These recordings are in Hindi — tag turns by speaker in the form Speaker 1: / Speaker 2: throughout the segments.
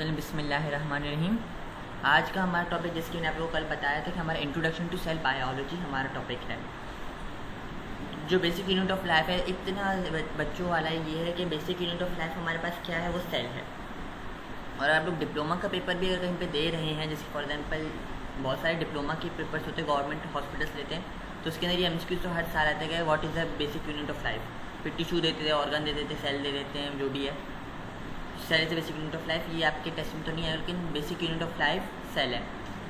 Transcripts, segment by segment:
Speaker 1: चलिए बिस्मिल्लाहिर्रहमानिर्रहीम। आज का हमारा टॉपिक, जिसकी मैंने आप लोगों को कल बताया था कि हमारा इंट्रोडक्शन टू सेल बायोलॉजी हमारा टॉपिक है। जो बेसिक यूनिट ऑफ लाइफ है, इतना बच्चों वाला ये है कि बेसिक यूनिट ऑफ लाइफ हमारे पास क्या है, वो सेल है। और आप लोग डिप्लोमा का पेपर भी अगर कहीं पे दे रहे हैं, जैसे फॉर एग्जांपल बहुत सारे डिप्लोमा के पेपर्स होते हैं, गवर्नमेंट हॉस्पिटल्स लेते हैं, तो उसके अंदर ये एमसीक्यूज तो हर साल आता है, what is the basic unit of life. फिर टिश्यू देते थे, ऑर्गन दे देते, सेल दे देते हैं, जो भी है cell is basic unit of life. ये आपके टेस्ट में तो नहीं है, लेकिन basic unit of life cell है।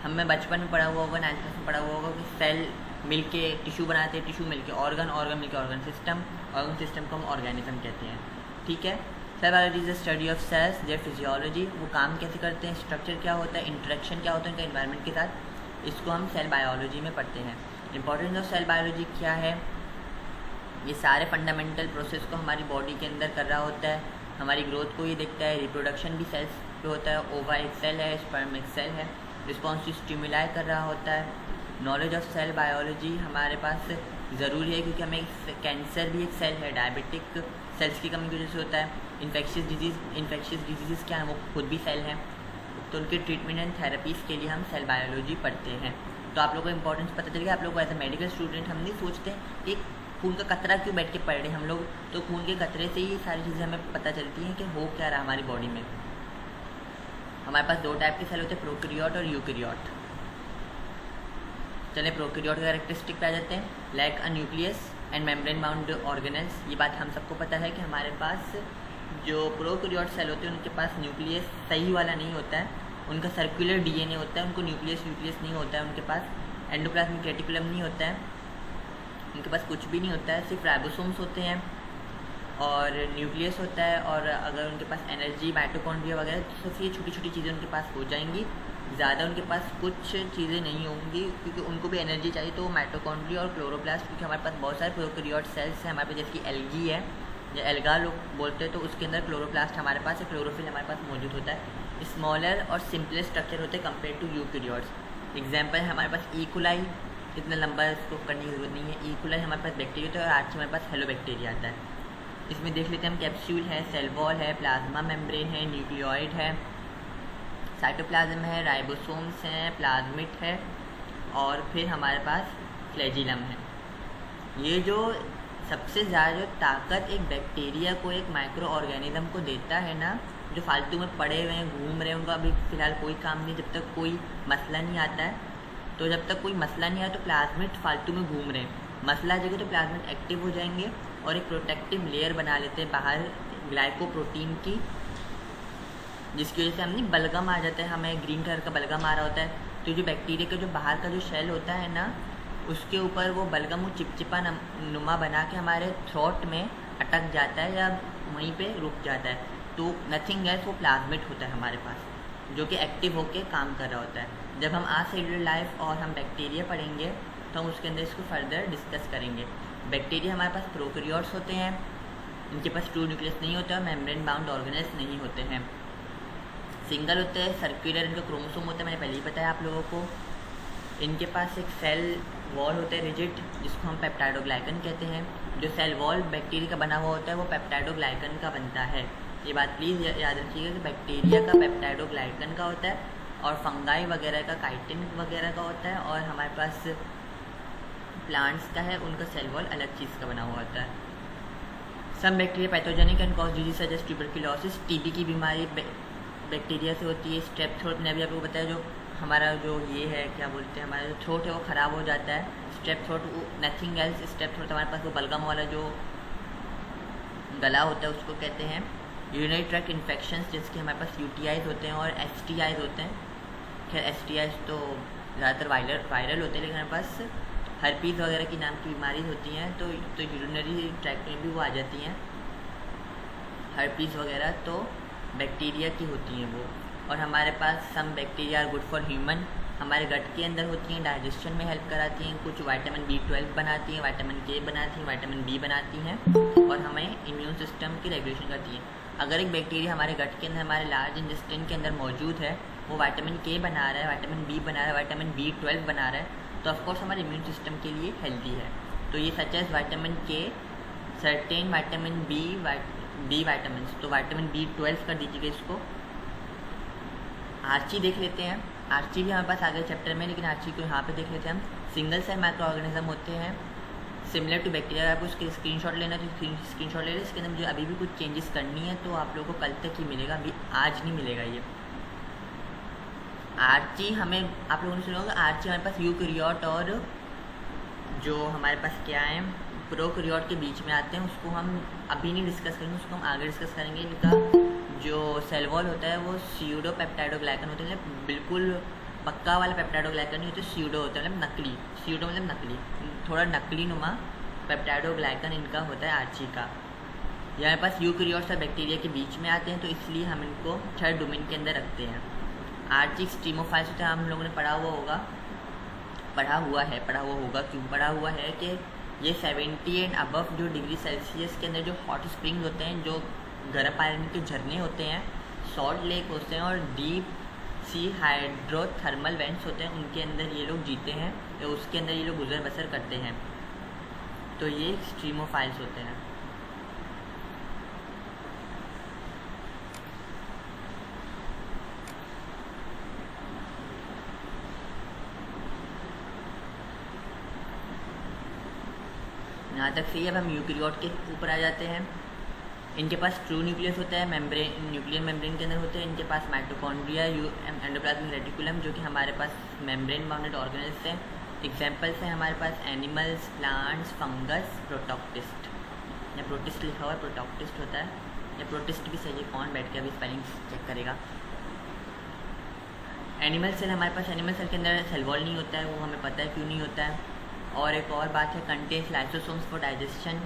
Speaker 1: हमें बचपन में पढ़ा हुआ होगा, 9th क्लास में पढ़ा हुआ होगा कि सेल मिलके टिश्यू बनाते हैं, टिश्यू मिलके ऑर्गन, ऑर्गन मिलके ऑर्गन सिस्टम को हम ऑर्गेनिज्म कहते हैं। ठीक है। Cell biology is the study of cells, their physiology, वो काम कैसे करते हैं, स्ट्रक्चर क्या होता है, इंटरेक्शन क्या होता है उनका एनवायरनमेंट के साथ, इसको हम सेल बायोलॉजी में पढ़ते हैं। इंपॉर्टेंस ऑफ सेल बायोलॉजी क्या है, ये सारे फंडामेंटल प्रोसेस को हमारी बॉडी के अंदर कर रहा होता है, हमारी ग्रोथ को ये देखता है, रिप्रोडक्शन भी सेल्स पे होता है, ओवा एक सेल है, स्पर्म एक सेल है, रिस्पॉन्स टू स्टिमुलाई कर रहा होता है। नॉलेज ऑफ सेल बायोलॉजी हमारे पास ज़रूरी है, क्योंकि हमें कैंसर भी एक सेल है, डायबिटिक सेल्स की कमी की वजह से होता है। इन्फेक्शियस डिजीज़ क्या है, वो खुद भी सेल हैं, तो उनके ट्रीटमेंट एंड थेरेपीज़ के लिए हम सेल बायोलॉजी पढ़ते हैं। तो आप लोगों को इंपॉर्टेंस पता चलेगा। आप लोग को एज ए मेडिकल स्टूडेंट हम नहीं सोचते कि खून का कतरा क्यों बैठ के पढ़ रहे हैं हम लोग, तो खून के कतरे से ही सारी चीज़ें हमें पता चलती हैं कि हो क्या रहा हमारी बॉडी में। हमारे पास दो टाइप के सेल होते हैं, प्रोकैरियोट और यूकैरियोट। चलिए प्रोकैरियोट के कैरेक्टरिस्टिक पे आ जाते हैं। Like a nucleus and membrane bound organelles, ये बात हम सबको पता है कि हमारे पास जो प्रोकैरियोट सेल होते हैं उनके पास न्यूक्लियस सही वाला नहीं होता है, उनका सर्कुलर डीएनए होता है, उनको न्यूक्लियस नहीं होता है, उनके पास एंडोप्लाज्मिक रेटिकुलम नहीं होता है, उनके पास कुछ भी नहीं होता है, सिर्फ राइबोसोम्स होते हैं और न्यूक्लियस होता है। और अगर उनके पास एनर्जी, माइटोकॉन्ड्रिया वगैरह, तो सिर्फ ये छोटी छोटी चीज़ें उनके पास हो जाएंगी, ज़्यादा उनके पास कुछ चीज़ें नहीं होंगी, क्योंकि उनको भी एनर्जी चाहिए। तो माइटोकॉन्ड्रिया और क्लोरोप्लास्ट, क्योंकि हमारे पास बहुत सारे प्रोकैरियोट सेल्स हैं, हमारे पास जैसे कि एल्गी है, जो एल्गा लोग बोलते हैं, तो उसके अंदर क्लोरोप्लास्ट हमारे पास है, क्लोरोफिल हमारे पास मौजूद होता है। स्मॉलर और सिंपलर स्ट्रक्चर होते हैं कंपेयर टू यूकैरियोट्स। एग्जाम्पल है हमारे पास इकोलाई, इतना लंबा इसको करने की जरूरत नहीं है। इकोलाई हमारे पास बैक्टीरिया होता है, और आज हमारे पास हेलो बैक्टीरिया आता है। इसमें देख लेते हैं हम, कैप्सूल है, सेल वॉल है, प्लाज्मा मेम्ब्रेन है, न्यूक्लियोइड है, साइटोप्लाज्म है, राइबोसोम्स हैं, प्लाज्मिड है, और फिर हमारे पास फ्लैजिलम है। ये जो सबसे ज़्यादा जो ताकत एक बैक्टीरिया को, एक माइक्रो ऑर्गेनिज्म को देता है ना, जो फालतू में पड़े हुए हैं, घूम रहे हैं, उनका अभी फ़िलहाल कोई काम नहीं, जब तक कोई मसला नहीं आता है, तो जब तक कोई मसला नहीं आया तो प्लाज्मिड फालतू में घूम रहे हैं। मसला आ जाएगा तो प्लाज्मिड एक्टिव हो जाएंगे और एक प्रोटेक्टिव लेयर बना लेते हैं बाहर ग्लाइकोप्रोटीन की, जिसकी वजह से हमने बलगम आ जाता है, हमें ग्रीन कलर का बलगम आ रहा होता है। तो जो बैक्टीरिया का जो बाहर का जो शेल होता है ना, उसके ऊपर वो बलगम, वो चिपचिपा नुमा बना के हमारे थ्रोट में अटक जाता है या वहीं पे रुक जाता है। तो नथिंग एल्स, वो प्लाज्मिड होता है हमारे पास, जो कि एक्टिव होकर काम कर रहा होता है। जब हम सेलुलर लाइफ और हम बैक्टीरिया पढ़ेंगे तो हम उसके अंदर इसको फर्दर डिस्कस करेंगे। बैक्टीरिया हमारे पास प्रोकैरियोट्स होते हैं, इनके पास ट्रू न्यूक्लियस नहीं होता है, मेम्ब्रेन बाउंड ऑर्गेनेल्स नहीं होते हैं, सिंगल होते हैं, सर्कुलर इनका क्रोमोसोम होता है, मैंने पहले ही बताया आप लोगों को। इनके पास एक सेल वॉल होता है रिजिड, जिसको हम पेप्टाइडोग्लाइकन कहते हैं। जो सेल वॉल बैक्टीरिया का बना हुआ होता है वो पेप्टाइडोग्लाइकन का बनता है। ये बात प्लीज़ याद रखिएगा कि बैक्टीरिया का पेप्टाइडोग्लाइकन का होता है, और फंगाई वगैरह का काइटिन वगैरह का होता है, और हमारे पास प्लांट्स का है, उनका सेल वॉल अलग चीज़ का बना हुआ होता है। Some bacteria pathogenic and cause disease such as tuberculosis, TB की बीमारी बैक्टीरिया से होती है। स्ट्रेप थ्रोट मैंने अभी आपको बताया, जो हमारा जो ये है, क्या बोलते हैं, हमारा जो थ्रोट है वो ख़राब हो जाता है। Strep throat nothing else, strep throat हमारे पास वो बलगम वाला जो गला होता है उसको कहते हैं। यूरिनरी ट्रैक्ट इन्फेक्शंस, जिसके हमारे पास यूटीआईज होते हैं और एसटीआईज होते हैं। खैर एसटीआईज तो ज़्यादातर वायरल होते हैं, लेकिन हमारे पास हर्पीज़ वगैरह की नाम की बीमारी होती हैं, तो यूरिनरी ट्रैक्ट में भी वो आ जाती हैं हर्पीज़ वगैरह, तो बैक्टीरिया की होती हैं वो। और हमारे पास some bacteria are good for human, हमारे गट के अंदर होती हैं, डाइजेशन में हेल्प कराती हैं, कुछ विटामिन B12 बनाती हैं, विटामिन K बनाती हैं, विटामिन B बनाती हैं, और हमें इम्यून सिस्टम की रेगुलेशन करती हैं। अगर एक बैक्टीरिया हमारे गट के अंदर, हमारे लार्ज इंटेस्टाइन के अंदर मौजूद है, वो विटामिन K बना रहा है, विटामिन B बना रहा है, विटामिन B12 बना रहा है, तो ऑफकोर्स हमारे इम्यून सिस्टम के लिए हेल्दी है। तो ये such as vitamin K, certain vitamin B vitamin, तो विटामिन B12 कर दीजिएगा इसको, आर्ची देख लेते हैं। आर्ची भी हमारे पास आ गए चैप्टर में, लेकिन आर्ची को यहाँ पे देख लेते हैं हम। सिंगल सेल माइक्रो ऑर्गेनिज्म होते हैं सिमिलर टू बैक्टीरिया। अगर आपको उसके स्क्रीनशॉट लेना है तो स्क्रीनशॉट ले लें। इसके अंदर मुझे अभी भी कुछ चेंजेस करनी है, तो आप लोगों को कल तक ही मिलेगा, अभी आज नहीं मिलेगा ये। आर्ची हमें आप लोगों ने सुना होगा, आर्ची हमारे पास यूकैरियोट और जो हमारे पास क्या है प्रोकैरियोट के बीच में आते हैं। उसको हम अभी नहीं डिस्कस करेंगे, उसको हम आगे डिस्कस करेंगे। इनका जो सेल वॉल होता है वो स्यूडो पेप्टाइडोग्लाइकन होता है, मतलब बिल्कुल पक्का वाला पेप्टाइडोग्लाइकन नहीं होता, स्यूडो होता है मतलब नकली। स्यूडो मतलब नकली, थोड़ा नकली नुमा पेप्टाइडोग्लाइकन इनका होता है आर्ची का। ये हमारे पास यूकैरियोट्स और बैक्टीरिया के बीच में आते हैं, तो इसलिए हम इनको थर्ड डोमेन के अंदर रखते हैं। आर्ची स्ट्रीमोफाइल्स होता है, हम लोगों ने पढ़ा हुआ होगा क्यों पढ़ा हुआ है कि ये 70 एंड अबव जो डिग्री सेल्सियस के अंदर जो हॉट स्प्रिंग्स होते हैं, जो गर्म पानी के झरने होते हैं, सॉल्ट लेक होते हैं और डीप सी हाइड्रोथर्मल वेंट्स होते हैं, उनके अंदर ये लोग जीते हैं या उसके अंदर ये लोग गुजर बसर करते हैं। तो ये स्ट्रीमोफाइल्स होते हैं। यहाँ तक सही। अब हम यूकैरियोट के ऊपर आ जाते हैं। इनके पास ट्रू न्यूक्लियस होता है, मेम्ब्रेन न्यूक्लियर मेम्ब्रेन के अंदर होते हैं। इनके पास माइटोकॉन्ड्रिया एंडोप्लाज्मिक रेटिकुलम जो कि हमारे पास मेम्ब्रेन बाउंडेड ऑर्गेनेल्स हैं। एग्जांपल्स हैं हमारे पास एनिमल्स, प्लांट्स, फंगस, प्रोटोक्टिस्ट या प्रोटिस्ट लिखा हुआ है, प्रोटोक्टिस्ट होता है या प्रोटिस्ट भी सही है। कौन बैठ के अभी स्पेलिंग चेक करेगा। एनिमल सेल हमारे पास, एनिमल सेल के अंदर सेल वॉल नहीं होता है, वो हमें पता है क्यों नहीं होता है। और एक और बात है कंटेन्स लाइसोसोम्स फॉर डाइजेशन।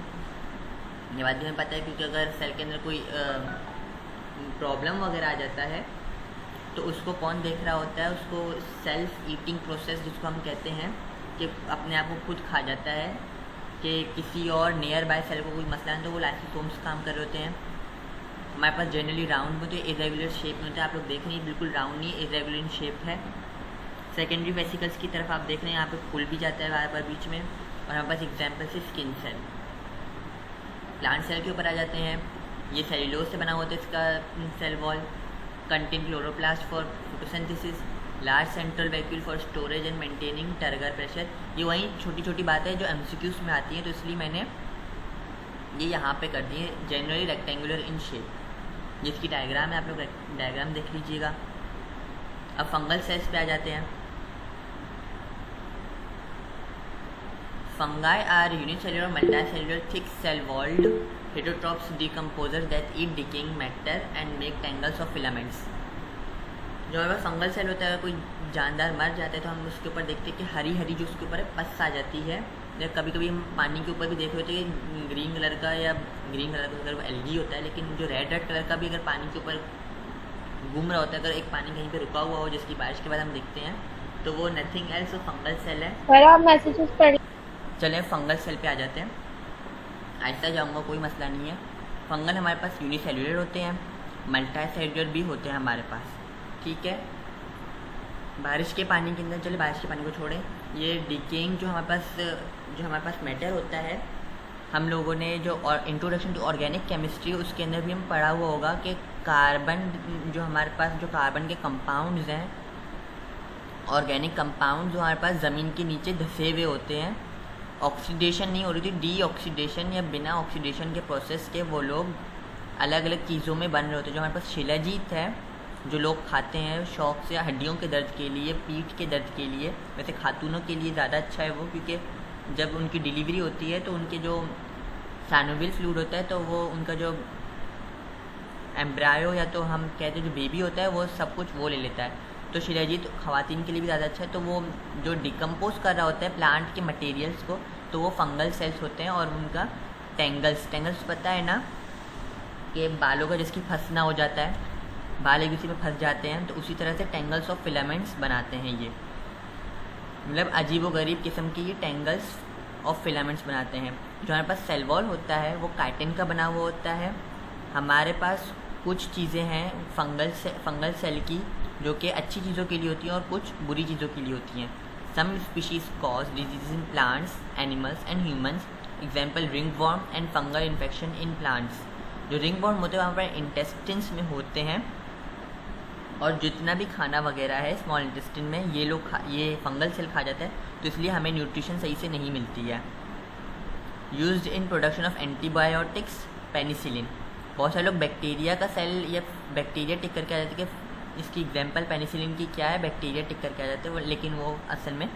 Speaker 1: ये बात भी हमें पता है क्योंकि अगर सेल के अंदर कोई प्रॉब्लम वगैरह आ जाता है तो उसको कौन देख रहा होता है, उसको सेल्फ ईटिंग प्रोसेस जिसको हम कहते हैं कि अपने आप को खुद खा जाता है, कि किसी और नियर बाय सेल को कोई मसला है तो वो लाइसोसोम्स काम कर रहे होते हैं। हमारे पास जनरली राउंड होते हैं, इरेगुलर शेप में होते हैं। आप लोग देख रहे हैं बिल्कुल राउंड नहीं, इरेगुलर इन शेप है। सेकेंडरी वेसिकल्स की तरफ आप देख रहे हैं, यहाँ पे फुल भी जाता है बार बार बीच में। और हमारे पास एग्जाम्पल से स्किन सेल। प्लांट सेल के ऊपर आ जाते हैं। ये सेल्यूलोज से बना हुआ होता है इसका cell wall. Contain chloroplast for photosynthesis, large central vacuole for storage and maintaining turgor pressure. ये वही छोटी छोटी बातें हैं जो एमसीक्यूज में आती हैं, तो इसलिए मैंने ये यहाँ पे कर दी है। जनरली रेक्टेंगुलर इन शेप, जिसकी डायग्राम है, आप लोग डायग्राम देख लीजिएगा। अब फंगल सेल्स पे आ जाते हैं। Fungi are unicellular multicellular thick cell walled heterotrophs decomposers that eat decaying matter and make tangles of filaments. जो हमारे पास फंगल सेल होता है, कोई जानदार मर जाता है तो हम उसके ऊपर देखते हैं कि हरी हरी जो उसके ऊपर है पस आ जाती है। या कभी कभी हम पानी के ऊपर भी देख रहे होते हैं कि ग्रीन कलर का या ग्रीन कलर का अगर एल्गी होता है, लेकिन जो रेड रेड कलर का भी अगर पानी के ऊपर घूम रहा होता है, अगर एक पानी कहीं पे रुका हुआ हो जिसकी बारिश के बाद हम देखते हैं, तो वो नथिंग एल्स फंगल सेल है।
Speaker 2: पर आप मैसेजेस पढ़।
Speaker 1: चलें फंगल सेल पे आ जाते हैं। ऐसा जाऊँगा, कोई मसला नहीं है। फंगल हमारे पास यूनिसेल्युलर होते हैं, मल्टीसेल्युलर भी होते हैं हमारे पास, ठीक है। बारिश के पानी के अंदर, चलिए बारिश के पानी को छोड़ें, ये डिकेइंग जो हमारे पास मैटर होता है, हम लोगों ने जो इंट्रोडक्शन टू ऑर्गेनिक केमिस्ट्री उसके अंदर भी हम पढ़ा हुआ होगा कि कार्बन जो हमारे पास जो कार्बन के कंपाउंड्स हैं, ऑर्गेनिक कंपाउंड जो हमारे पास ज़मीन के नीचे धसे हुए होते हैं, ऑक्सीडेशन नहीं हो रही थी, डी ऑक्सीडेशन या बिना ऑक्सीडेशन के प्रोसेस के वो लोग अलग अलग चीज़ों में बन रहे होते हैं। जो हमारे पास शिलाजीत है, जो लोग खाते हैं शौक से हड्डियों के दर्द के लिए, पीठ के दर्द के लिए, वैसे खातूनों के लिए ज़्यादा अच्छा है वो, क्योंकि जब उनकी डिलीवरी होती है तो उनके जो साइनोवियल फ्लूइड होता है, तो वो उनका जो एम्ब्रायो या तो हम कहते हैं जो बेबी होता है वो सब कुछ वो ले लेता है। तो शिलाजीत खवातीन के लिए भी ज़्यादा अच्छा है। तो वो जो डिकम्पोज कर रहा होता है प्लांट के मटेरियल्स को, तो वो फंगल सेल्स होते हैं। और उनका टेंगल्स पता है ना कि बालों का जिसकी फंसना हो जाता है, बाल एक दूसरे में फंस जाते हैं, तो उसी तरह से टेंगल्स ऑफ फिलामेंट्स बनाते हैं ये। मतलब अजीब व गरीब किस्म की ये टेंगल्स ऑफ फिलामेंट्स बनाते हैं। जो हमारे पास सेल वॉल होता है वो काइटिन का बना हुआ होता है। हमारे पास कुछ चीज़ें हैं फंगल सेल की जो कि अच्छी चीज़ों के लिए होती हैं और कुछ बुरी चीज़ों के लिए होती हैं। Some species cause disease in plants, animals and humans. Example ringworm and fungal infection in plants. जो रिंगवॉर्म होते हैं वहाँ पर इंटेस्टिन्स में होते हैं, और जितना भी खाना वगैरह है स्मॉल इंटेस्टिन में ये फंगल सेल खा जाता है, तो इसलिए हमें न्यूट्रिशन सही से नहीं मिलती है। Used in production of antibiotics penicillin. बहुत सारे लोग बैक्टीरिया का सेल या बैक्टीरिया टिक करके आ जाते हैं कि इसकी एग्जाम्पल पेनिसिलिन की क्या है, बैक्टीरिया टिक करके आ जाते हैं, लेकिन वो असल में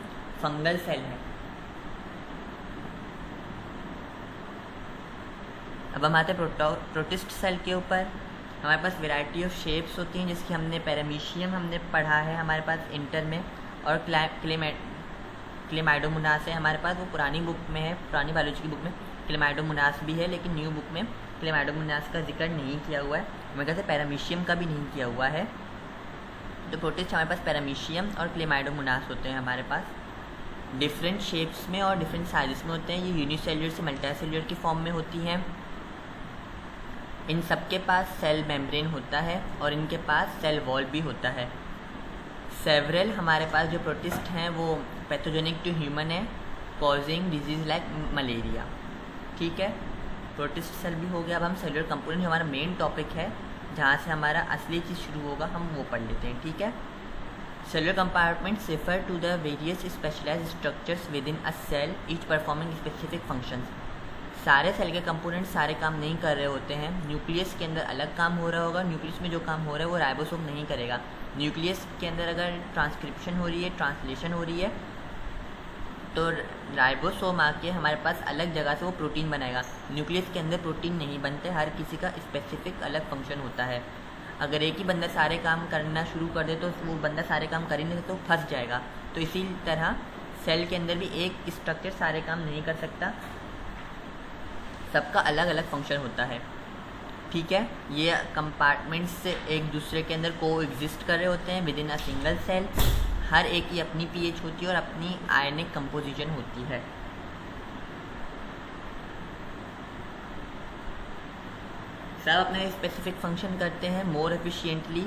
Speaker 1: फंगल सेल है। अब हम आते हैं प्रोटिस्ट सेल के ऊपर। हमारे पास वैरायटी ऑफ शेप्स होती हैं, जिसकी हमने पैरामीशियम हमने पढ़ा है हमारे पास इंटर में, और क्लेमाइडोमोनास है हमारे पास, वो पुरानी बुक में है, पुरानी बायोलॉजी की बुक में क्लेमाइडोमोनास भी है, लेकिन न्यू बुक में क्लेमाइडोमोनास का जिक्र नहीं किया हुआ है, मेरे ख्याल से पैरामीशियम का भी नहीं किया हुआ है। तो प्रोटिस्ट हमारे पास पैरामीशियम और क्लेमाइडोमोनास होते हैं हमारे पास, डिफरेंट शेप्स में और डिफरेंट साइज़ में होते हैं। ये यूनिसेल्युलर से मल्टीसेल्युलर की फॉर्म में होती हैं। इन सब के पास सेल मेम्ब्रेन होता है और इनके पास सेल वॉल भी होता है। सेवरल हमारे पास जो प्रोटिस्ट हैं वो पैथोजेनिक टू ह्यूमन है, कॉजिंग डिजीज़ लाइक मलेरिया। ठीक है, प्रोटिस्ट सेल भी हो गया। अब हम सेलुलर कंपोनेंट, हमारा मेन टॉपिक है, जहाँ से हमारा असली चीज़ शुरू होगा, हम वो पढ़ लेते हैं। ठीक है, cellular compartments refer to the various specialized structures within a cell, each performing specific functions. सारे सेल के कंपोनेंट सारे काम नहीं कर रहे होते हैं। न्यूक्लियस के अंदर अलग काम हो रहा होगा, न्यूक्लियस में जो काम हो रहा है वो राइबोसोम नहीं करेगा। न्यूक्लियस के अंदर अगर ट्रांसक्रिप्शन हो रही है, ट्रांसलेशन हो रही है, तो राइबोसोम आके हमारे पास अलग जगह से वो प्रोटीन बनाएगा। न्यूक्लियस के अंदर प्रोटीन नहीं बनते, हर किसी का स्पेसिफिक अलग फंक्शन होता है। अगर एक ही बंदा सारे काम करना शुरू कर दे तो वो बंदा सारे काम कर ही नहीं सकता, तो फंस जाएगा। तो इसी तरह सेल के अंदर भी एक स्ट्रक्चर सारे काम नहीं कर सकता, सबका अलग अलग फंक्शन होता है। ठीक है, ये कंपार्टमेंट्स एक दूसरे के अंदर को एग्जिस्ट कर रहे होते हैं within a single cell. हर एक की अपनी पीएच होती है और अपनी आयनिक कंपोजिशन होती है। सब अपने स्पेसिफिक फंक्शन करते हैं मोर एफिशिएंटली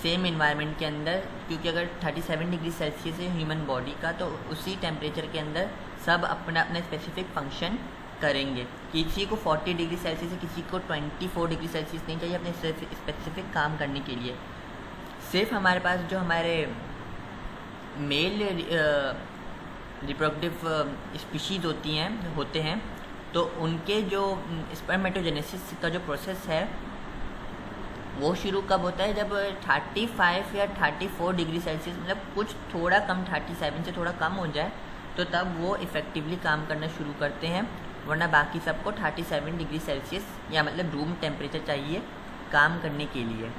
Speaker 1: सेम इन्वायरमेंट के अंदर, क्योंकि अगर 37 डिग्री सेल्सियस है ह्यूमन बॉडी का, तो उसी टेम्परेचर के अंदर सब अपना अपना स्पेसिफिक फंक्शन करेंगे। किसी को 40 डिग्री सेल्सियस है, किसी को 24 डिग्री सेल्सियस नहीं चाहिए अपने स्पेसिफिक काम करने के लिए। सिर्फ हमारे पास जो हमारे मेल रिप्रोडक्टिव स्पीशीज़ होते हैं, तो उनके जो स्पर्मेटोजेनेसिस का जो प्रोसेस है वो शुरू कब होता है, जब 35 या 34 डिग्री सेल्सियस, मतलब कुछ थोड़ा कम, 37 से थोड़ा कम हो जाए, तो तब वो इफ़ेक्टिवली काम करना शुरू करते हैं। वरना बाकी सबको 37 डिग्री सेल्सियस या मतलब रूम टेम्परेचर चाहिए काम करने के लिए।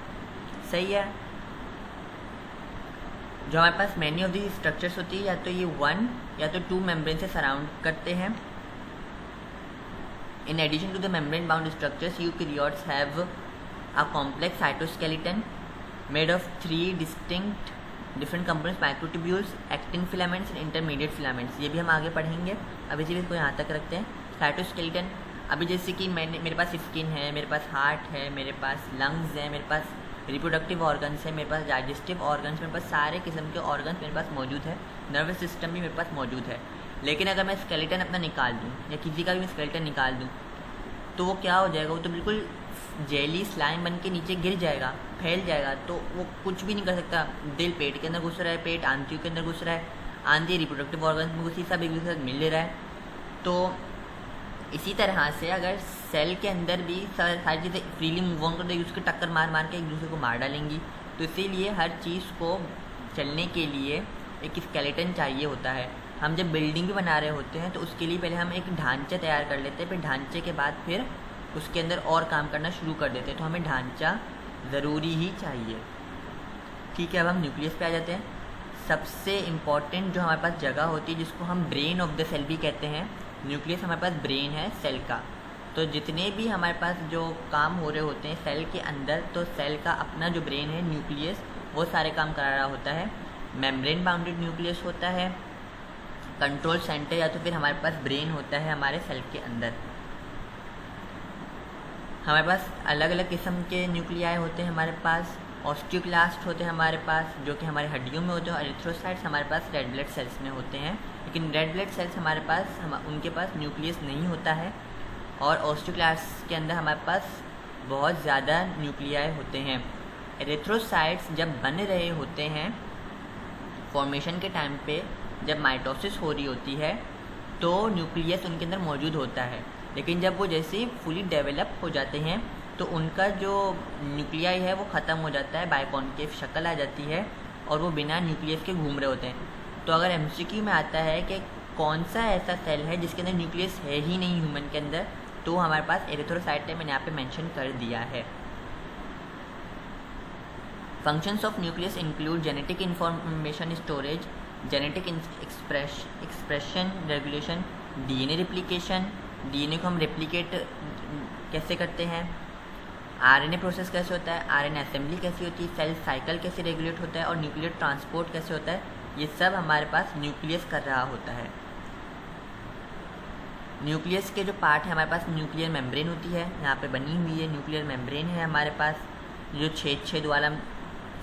Speaker 1: सही है। जो हमारे पास मैनी ऑफ दी स्ट्रक्चर्स होती है, या तो ये 1 या तो 2 मेम्ब्रेन से सराउंड करते हैं। In addition to the membrane bound structures, eukaryotes have a complex cytoskeleton made of 3 distinct different components, microtubules, actin filaments and intermediate filaments. ये भी हम आगे पढ़ेंगे। अब इसी को यहाँ तक रखते हैं। साइटोस्केलेटन, अभी जैसे कि मेरे पास स्किन है, मेरे पास हार्ट है, मेरे पास लंग्स है, मेरे पास रिप्रोडक्टिव ऑर्गन्स है, मेरे पास डाइजेस्टिव ऑर्गन्स, मेरे पास सारे किस्म के ऑर्गन्स मेरे पास मौजूद है, नर्वस सिस्टम भी मेरे पास मौजूद है। लेकिन अगर मैं स्केलेटन अपना निकाल दूँ या किसी का भी मैं स्केलेटन निकाल दूँ, तो वो क्या हो जाएगा, वो तो बिल्कुल जेली स्लाइम बन के नीचे गिर जाएगा, फैल जाएगा, तो वो कुछ भी नहीं कर सकता। दिल पेट के अंदर घुस रहा है, पेट आंतों के अंदर घुस रहा है, आंतें रिप्रोडक्टिव ऑर्गन्स में घुसी, सब एक दूसरे के साथ मिल ले रहा है। तो इसी तरह से अगर सेल के अंदर भी सारी चीज़ें फ्रीली मूव ऑन कर देगी, उसके टक्कर मार मार के एक दूसरे को मार डालेंगी, तो इसीलिए हर चीज़ को चलने के लिए एक स्केलेटन चाहिए होता है। हम जब बिल्डिंग भी बना रहे होते हैं तो उसके लिए पहले हम एक ढांचा तैयार कर लेते हैं, फिर ढांचे के बाद फिर उसके अंदर और काम करना शुरू कर देते हैं। तो हमें ढांचा ज़रूरी ही चाहिए। ठीक है, अब हम न्यूक्लियस पे आ जाते हैं। सबसे इम्पॉर्टेंट जो हमारे पास जगह होती है, जिसको हम ब्रेन ऑफ द सेल भी कहते हैं, न्यूक्लियस हमारे पास ब्रेन है सेल का। तो जितने भी हमारे पास जो काम हो रहे होते हैं सेल के अंदर, तो सेल का अपना जो ब्रेन है न्यूक्लियस, वो सारे काम करा रहा होता है। मेम्ब्रेन बाउंडेड न्यूक्लियस होता है, कंट्रोल सेंटर, या तो फिर हमारे पास ब्रेन होता है हमारे सेल के अंदर। हमारे पास अलग अलग किस्म के न्यूक्लियाई होते हैं। हमारे पास ऑस्टियोक्लास्ट होते हैं हमारे पास, जो कि हमारे हड्डियों में होते हैं, और एरिथ्रोसाइट्स हमारे पास रेड ब्लड सेल्स में होते हैं। लेकिन रेड ब्लड सेल्स हमारे पास उनके पास न्यूक्लियस नहीं होता है, और ऑस्टियोक्लास्ट के अंदर हमारे पास बहुत ज़्यादा न्यूक्लियाई होते हैं। एरिथ्रोसाइट्स जब बन रहे होते हैं फॉर्मेशन के टाइम पे, जब माइटोसिस हो रही होती है तो न्यूक्लियस उनके अंदर मौजूद होता है, लेकिन जब वो जैसे ही फुली डेवलप हो जाते हैं तो उनका जो न्यूक्लियाई है वो ख़त्म हो जाता है, बाइकॉन्केव शक्ल आ जाती है और वो बिना न्यूक्लियस के घूम रहे होते हैं। तो अगर एमसीक्यू में आता है कि कौन सा ऐसा सेल है जिसके अंदर न्यूक्लियस है ही नहीं ह्यूमन के अंदर, तो हमारे पास एरिथ्रोसाइट है, मैंने यहाँ पे मेंशन कर दिया है। Functions of nucleus include genetic information storage, genetic expression regulation, DNA replication, DNA को हम रेप्लिकेट कैसे करते हैं, आरएनए प्रोसेस कैसे होता है, आरएनए असेंबली कैसी होती है, सेल साइकिल कैसे रेगुलेट होता है और न्यूक्लियर ट्रांसपोर्ट कैसे होता है, ये सब हमारे पास न्यूक्लियस कर रहा होता है। न्यूक्लियस के जो पार्ट है हमारे पास न्यूक्लियर मेम्ब्रेन होती है, यहाँ पे बनी हुई है न्यूक्लियर मेम्ब्रेन है हमारे पास, जो छेद वाला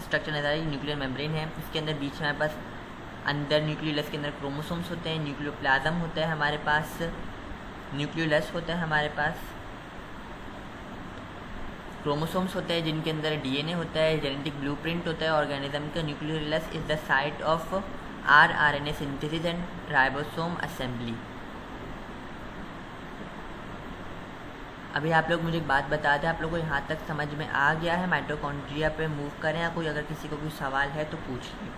Speaker 1: स्ट्रक्चर नजर आ रहा है न्यूक्लियर मेम्ब्रेन है। इसके अंदर बीच में हमारे पास अंदर न्यूक्लियस के अंदर क्रोमोसोम्स होते हैं, न्यूक्लियोप्लाज्म होता है हमारे पास, न्यूक्लियोलस होता है हमारे पास, क्रोमोसोम्स होते हैं जिनके अंदर डीएनए होता है, जेनेटिक ब्लूप्रिंट होता है ऑर्गेनिज्म का। Nucleolus is the site of RNA synthesis and ribosome assembly. अभी आप लोग मुझे एक बात बता दें, आप लोगों को यहाँ तक समझ में आ गया है? माइटोकॉन्ड्रिया पे मूव करें या कोई अगर किसी को कोई सवाल है तो पूछिए।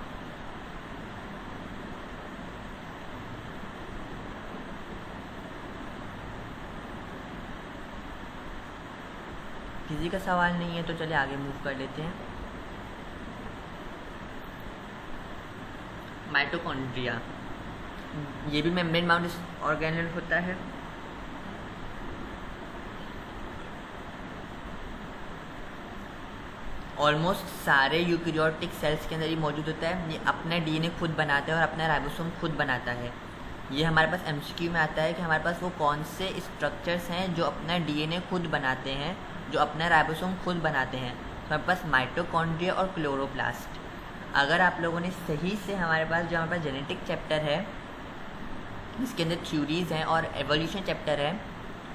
Speaker 1: किसी का सवाल नहीं है तो चलिए आगे मूव कर लेते हैं। माइटोकॉन्ड्रिया ये भी मेम्ब्रेन बाउंड ऑर्गेनेल होता है। ऑलमोस्ट सारे यूकेरियोटिक सेल्स के अंदर ये मौजूद होता है। ये अपना डीएनए खुद बनाता है और अपना राइबोसोम खुद बनाता है। ये हमारे पास एमसीक्यू में आता है कि हमारे पास वो कौन से स्ट्रक्चर्स हैं जो अपना डीएनए खुद बनाते हैं, जो अपना राइबोसोम खुद बनाते हैं। तो हमारे पास माइटोकॉन्ड्रिया और क्लोरोप्लास्ट। अगर आप लोगों ने सही से हमारे पास जो हमारे पास जेनेटिक चैप्टर है इसके अंदर थ्योरीज हैं और एवोल्यूशन चैप्टर है,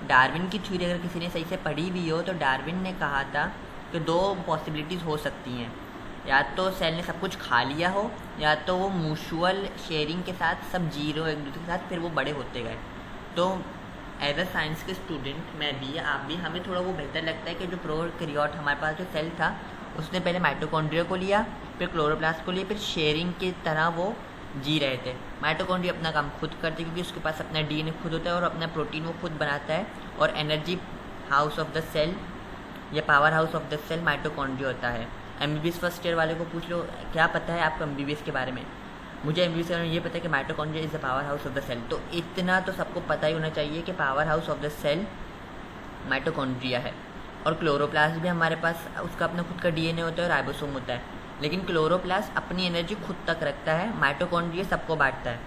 Speaker 1: डार्विन की थ्योरी अगर किसी ने सही से पढ़ी भी हो तो डार्विन ने कहा था कि दो पॉसिबिलिटीज़ हो सकती हैं, या तो सेल ने सब कुछ खा लिया हो या तो वो म्यूचुअल शेयरिंग के साथ सब जी रहे हो एक दूसरे के साथ, फिर वो बड़े होते गए। तो एज अ साइंस के स्टूडेंट मैं भी आप भी हमें थोड़ा वो बेहतर लगता है कि जो प्रोकैरियोट हमारे पास जो सेल था उसने पहले माइटोकॉन्ड्रिया को लिया, फिर क्लोरोप्लास्ट को लिया, फिर शेयरिंग की तरह वो जी रहे थे। माइटोकॉन्ड्रिया अपना काम खुद करते क्योंकि उसके पास अपना डीएनए खुद होता है और अपना प्रोटीन वो खुद बनाता है, और energy house of the cell या power house of the cell mitochondria होता है। एमबीबीएस फर्स्ट ईयर वाले को पूछ लो क्या पता है आपको एमबीबीएस के बारे में। मुझे एमबीबीएस के बारे में ये पता है कि mitochondria is the power house of the cell. तो इतना तो सबको पता ही होना चाहिए कि power house of the cell mitochondria है। और क्लोरोप्लास्ट भी हमारे पास उसका अपना खुद का डीएनए होता है और राइबोसोम होता है, लेकिन क्लोरोप्लास्ट अपनी एनर्जी खुद तक रखता है, माइटोकॉन्ड्रिया सबको बांटता है।